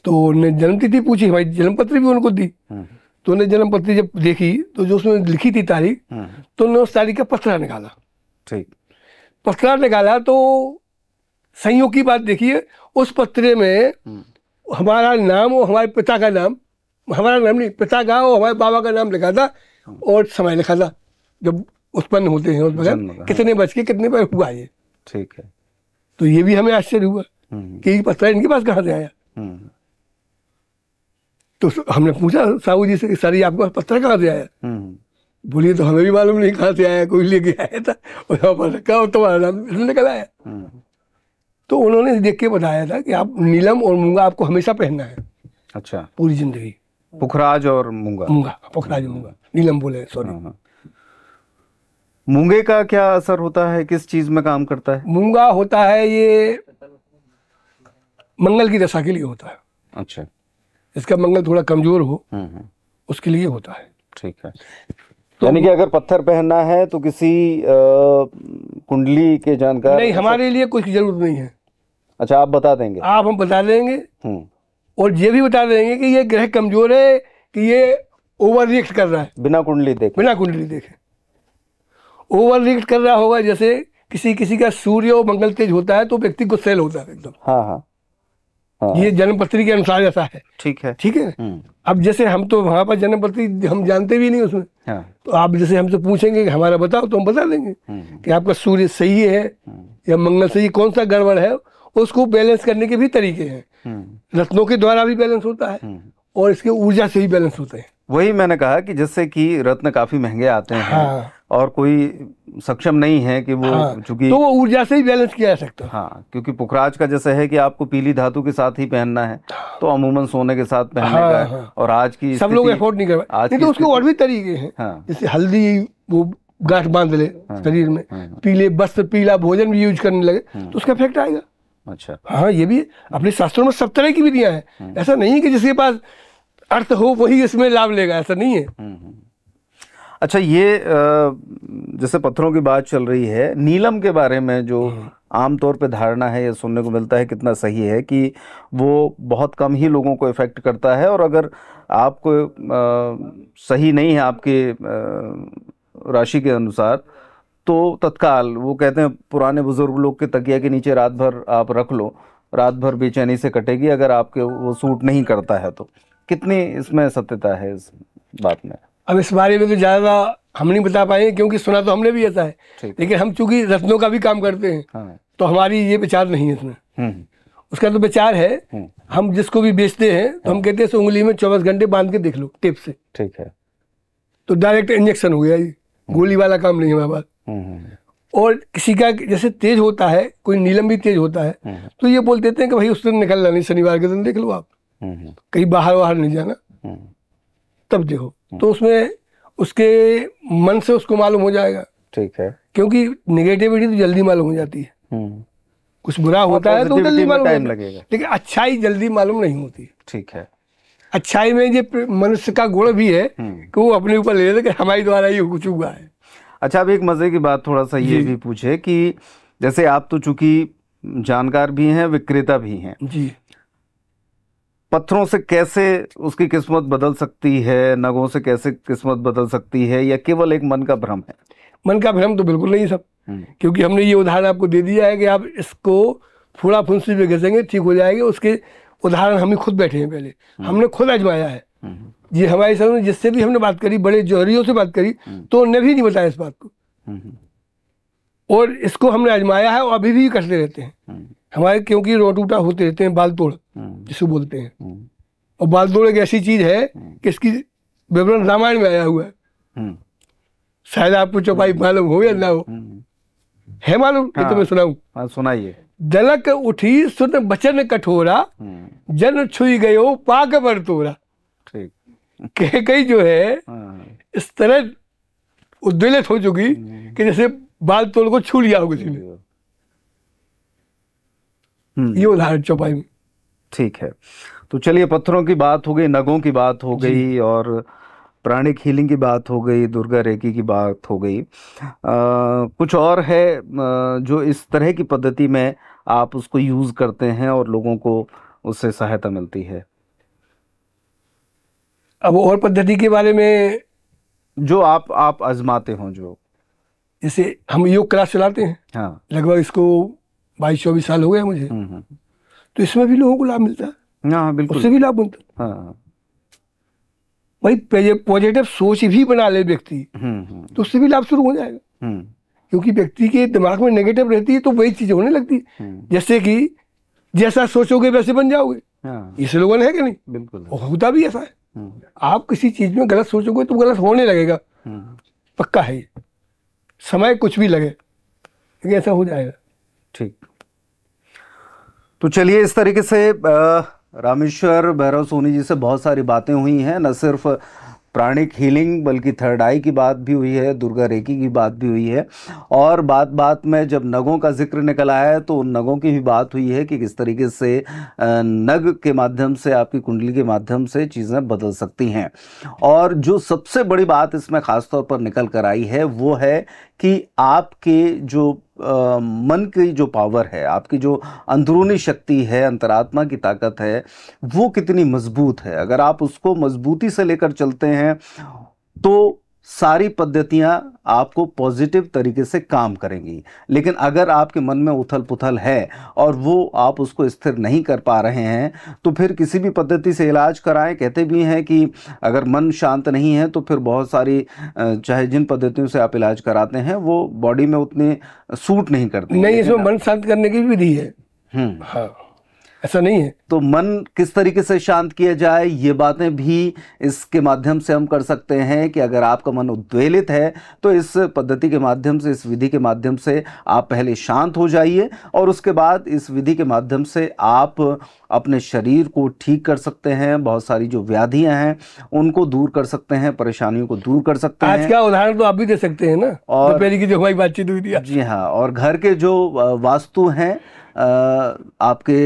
तो उन्होंने जन्मतिथि पूछी, भाई जन्मपत्री भी उनको दी, तो उन्हें जन्मपत्री जब देखी तो जो उसमें लिखी थी तारीख, तो उन्होंने उस तारीख का पत्रा निकाला। ठीक, पत्रा निकाला तो संयोग की बात देखिए, उस पत्रे में हमारा नाम और हमारे पिता का नाम, हमारा नाम नहीं, पिता का और हमारे बाबा का नाम लिखा था, और समय लिखा था जब उत्पन्न होते हैं उस वक्त कितने बज के कितने पर हुआ ये। ठीक है, तो ये भी हमें आश्चर्य हुआ कि पत्रा इनके पास कहाँ से आया। तो हमने पूछा साहू जी से कि सर ये आपके पास पत्रा कहाँ से आया? बोलिए तो हमें भी मालूम नहीं कहाँ से आया, कोई लेके आया था और यहाँ पर रखा और तुम्हारा नाम इसमें निकल आया। तो उन्होंने देख के बताया था कि आप नीलम और मूंगा आपको हमेशा पहनना है। अच्छा, पूरी जिंदगी। पुखराज और मूंगा। मूंगा, पुखराज मूंगा, नीलम बोले, सॉरी। मूंगे का क्या असर होता है, किस चीज में काम करता है? मूंगा होता है ये मंगल की दशा के लिए होता है। अच्छा, इसका मंगल थोड़ा कमजोर हो उसके लिए होता है। ठीक है। तो यानी कि अगर पत्थर पहनना है तो किसी कुंडली के जानकार नहीं, हमारे लिए कुछ जरूरत नहीं है। अच्छा, आप बता देंगे? आप हम बता देंगे और ये भी बता देंगे कि ये ग्रह कमजोर है कि ये ओवर रिएक्ट कर रहा है। बिना कुंडली देखे? बिना कुंडली देखे ओवर रिएक्ट कर रहा होगा। जैसे किसी का सूर्य और मंगल तेज होता है तो व्यक्ति को सेल होता है एकदम। हाँ। ये जन्म पत्री के अनुसार ऐसा है। ठीक है। अब जैसे हम तो वहां पर जन्म पत्री हम जानते भी नहीं उसमें। तो आप जैसे हमसे पूछेंगे कि हमारा बताओ तो हम बता देंगे कि आपका सूर्य सही है या मंगल सही, कौन सा गड़बड़ है। उसको बैलेंस करने के भी तरीके हैं। रत्नों के द्वारा भी बैलेंस होता है और इसके ऊर्जा से भी बैलेंस होते हैं। वही मैंने कहा कि जैसे कि रत्न काफी महंगे आते हैं और कोई सक्षम नहीं है कि वो चूंकि तो वो ऊर्जा से ही बैलेंस किया जा सकता है। हाँ, क्योंकि पुखराज का जैसे है कि आपको पीली धातु के साथ ही पहनना है तो अमूमन सोने के साथ पहनने का है। और आज की सब लोग अफोर्ड नहीं कर पाते। तो उसके और भी तरीके हैं। जैसे हल्दी वो गांठ बांध ले शरीर में, पीले वस्त्र, पीला भोजन भी यूज करने लगे तो उसका इफेक्ट आएगा। अच्छा, हाँ, ये भी अपने शास्त्रों में सब तरह की विधियां हैं। ऐसा नहीं है कि जिसके पास अर्थ हो वही इसमें लाभ लेगा, ऐसा नहीं है। अच्छा, ये जैसे पत्थरों की बात चल रही है, नीलम के बारे में जो आमतौर पे धारणा है या सुनने को मिलता है, कितना सही है कि वो बहुत कम ही लोगों को इफेक्ट करता है और अगर आपको सही नहीं है आपके राशि के अनुसार तो तत्काल वो कहते हैं पुराने बुजुर्ग लोग के तकिया के नीचे रात भर आप रख लो, रात भर बेचैनी से कटेगी अगर आपके वो सूट नहीं करता है तो। कितनी इसमें सत्यता है इस बात में? अब इस बारे में तो ज़्यादा हम नहीं बता पाएंगे क्योंकि सुना तो हमने भी ऐसा है, लेकिन हम चूंकि रत्नों का भी काम करते हैं तो हमारी ये विचार नहीं है इसमें। उसका तो विचार है, हम जिसको भी बेचते हैं तो हम कहते हैं उंगली में 24 घंटे बांध के देख लो टेप से। ठीक है। तो डायरेक्ट इंजेक्शन हो गया, ये गोली वाला काम नहीं है हमारे पास। और किसी का जैसे तेज होता है, कोई नीलम भी तेज होता है तो ये बोल देते हैं कि भाई उस दिन निकलना नहीं, शनिवार के दिन देख लो आप, कहीं बाहर नहीं जाना, तब देखो। तो उसमें उसके मन से उसको मालूम हो जाएगा। ठीक है। क्योंकि निगेटिविटी तो जल्दी मालूम हो जाती है। कुछ बुरा होता है तो जल्दी मालूम टाइम लगेगा, लेकिन अच्छाई जल्दी मालूम नहीं होती। ठीक है। अच्छाई में ये मनुष्य का गुण भी है कि वो अपने ऊपर ले लेते कि हमारे द्वारा ये कुछ हुआ है। अच्छा, अब एक मजे की बात थोड़ा सा ये भी पूछे कि जैसे आप तो चूंकि जानकार भी हैं, विक्रेता भी हैं जी, पत्थरों से कैसे उसकी किस्मत बदल सकती है, नगों से कैसे किस्मत बदल सकती है, या केवल एक मन का भ्रम है? मन का भ्रम तो बिल्कुल नहीं सब, क्योंकि हमने ये उदाहरण आपको दे दिया है कि आप इसको फूड़ा फुंसी में घसेंगे ठीक हो जाएंगे। उसके उदाहरण हम ही खुद बैठे हैं, पहले हमने खुद आजमाया है। ये हमारे सामने जिससे भी हमने बात करी, बड़े जौहरियों से बात करी, तो उन्होंने भी नहीं बताया इस बात को। और इसको हमने आजमाया है और अभी भी करते रहते हैं हमारे, क्योंकि रोटूटा होते रहते हैं, बाल तोड़ जिसको बोलते हैं। और बाल तोड़ एक ऐसी चीज है कि इसकी विवरण रामायण में आया हुआ है। शायद आपको चौपाई मालूम हो या ना हो, है मालूम? तो मैं सुनाऊं? सुनाइए। जलक उठी सुन बचन कठोरा, जन छुई गयो पाक पर तोरा। कह कई जो है इस तरह उद्वेलित हो चुकी कि जैसे बाल तोड़ को छू लिया हो किसी ने। ये उदाहरण चौपाई में। ठीक है। तो चलिए, पत्थरों की बात हो गई, नगों की बात हो गई और प्राणिक हीलिंग की बात हो गई, दुर्गा रेकी की बात हो गई। कुछ और है जो इस तरह की पद्धति में आप उसको यूज करते हैं और लोगों को उससे सहायता मिलती है? अब और पद्धति के बारे में जो आप आजमाते हो, जो जैसे हम योग क्लास चलाते हैं। हाँ। लगभग इसको 22-24 साल हो गए मुझे। तो इसमें भी लोगों को लाभ मिलता है। हाँ, बिल्कुल, उससे भी लाभ मिलता है। हाँ। भाई पॉजिटिव सोच भी बना ले व्यक्ति तो उससे भी लाभ शुरू हो जाएगा। क्योंकि व्यक्ति के दिमाग में नेगेटिव रहती है तो वही चीज होने लगती है। जैसे कि जैसा सोचोगे वैसे बन जाओगे। इस लोगों ने है कि नहीं? बिल्कुल, होता भी ऐसा है। आप किसी चीज में गलत सोचोगे तो गलत होने लगेगा। पक्का है ये। समय कुछ भी लगे लेकिन ऐसा हो जाएगा। ठीक। तो चलिए, इस तरीके से रामेश्वर भैरव सोनी जी से बहुत सारी बातें हुई हैं, न सिर्फ प्राणिक हीलिंग बल्कि थर्ड आई की बात भी हुई है, दुर्गा रेकी की बात भी हुई है, और बात बात में जब नगों का जिक्र निकल आया है तो उन नगों की भी बात हुई है कि किस तरीके से नग के माध्यम से, आपकी कुंडली के माध्यम से चीज़ें बदल सकती हैं। और जो सबसे बड़ी बात इसमें ख़ासतौर पर निकल कर आई है वो है कि आपके जो मन की जो पावर है, आपकी जो अंदरूनी शक्ति है, अंतरात्मा की ताकत है, वो कितनी मजबूत है। अगर आप उसको मजबूती से लेकर चलते हैं तो सारी पद्धतियां आपको पॉजिटिव तरीके से काम करेंगी। लेकिन अगर आपके मन में उथल पुथल है और वो आप उसको स्थिर नहीं कर पा रहे हैं तो फिर किसी भी पद्धति से इलाज कराएं। कहते भी हैं कि अगर मन शांत नहीं है तो फिर बहुत सारी चाहे जिन पद्धतियों से आप इलाज कराते हैं वो बॉडी में उतने सूट नहीं करती। नहीं, इसमें मन शांत करने की भी विधि है। हाँ, ऐसा नहीं है। तो मन किस तरीके से शांत किया जाए, ये बातें भी इसके माध्यम से हम कर सकते हैं कि अगर आपका मन उद्वेलित है तो इस पद्धति के माध्यम से, इस विधि के माध्यम से आप पहले शांत हो जाइए और उसके बाद इस विधि के माध्यम से आप अपने शरीर को ठीक कर सकते हैं। बहुत सारी जो व्याधियां हैं उनको दूर कर सकते हैं, परेशानियों को दूर कर सकते हैं। आज का उदाहरण तो आप भी दे सकते हैं ना, और पहले की जो हमारी बातचीत हुई थी। जी हाँ, और घर के जो वास्तु हैं, आपके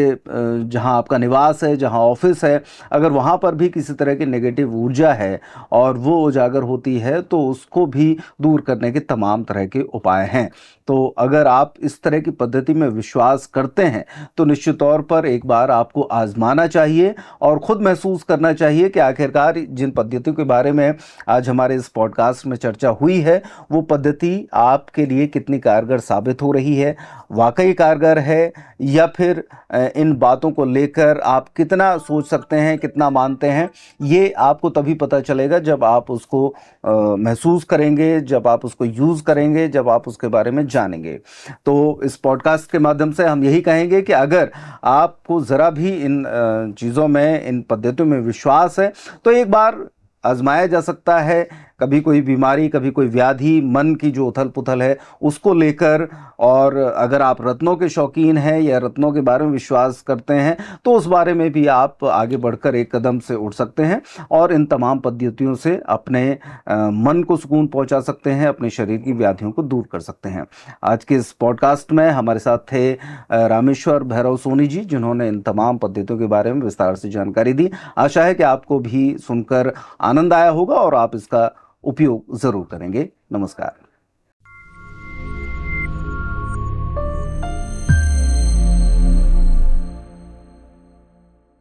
जहां आपका निवास है, जहां ऑफिस है, अगर वहां पर भी किसी तरह की नेगेटिव ऊर्जा है और वो उजागर होती है तो उसको भी दूर करने के तमाम तरह के उपाय हैं। तो अगर आप इस तरह की पद्धति में विश्वास करते हैं तो निश्चित तौर पर एक बार आपको आजमाना चाहिए और ख़ुद महसूस करना चाहिए कि आखिरकार जिन पद्धतियों के बारे में आज हमारे इस पॉडकास्ट में चर्चा हुई है वो पद्धति आपके लिए कितनी कारगर साबित हो रही है, वाकई कारगर है, या फिर इन बातों को लेकर आप कितना सोच सकते हैं, कितना मानते हैं। ये आपको तभी पता चलेगा जब आप उसको महसूस करेंगे, जब आप उसको यूज़ करेंगे, जब आप उसके बारे में जानेंगे। तो इस पॉडकास्ट के माध्यम से हम यही कहेंगे कि अगर आपको ज़रा भी इन चीज़ों में, इन पद्धतियों में विश्वास है तो एक बार आजमाया जा सकता है। कभी कोई बीमारी, कभी कोई व्याधि, मन की जो उथल पुथल है उसको लेकर, और अगर आप रत्नों के शौकीन हैं या रत्नों के बारे में विश्वास करते हैं तो उस बारे में भी आप आगे बढ़कर एक कदम से उठ सकते हैं और इन तमाम पद्धतियों से अपने मन को सुकून पहुंचा सकते हैं, अपने शरीर की व्याधियों को दूर कर सकते हैं। आज के इस पॉडकास्ट में हमारे साथ थे रामेश्वर भैरव सोनी जी, जिन्होंने इन तमाम पद्धतियों के बारे में विस्तार से जानकारी दी। आशा है कि आपको भी सुनकर आनंद आया होगा और आप इसका उपयोग ज़रूर करेंगे। नमस्कार।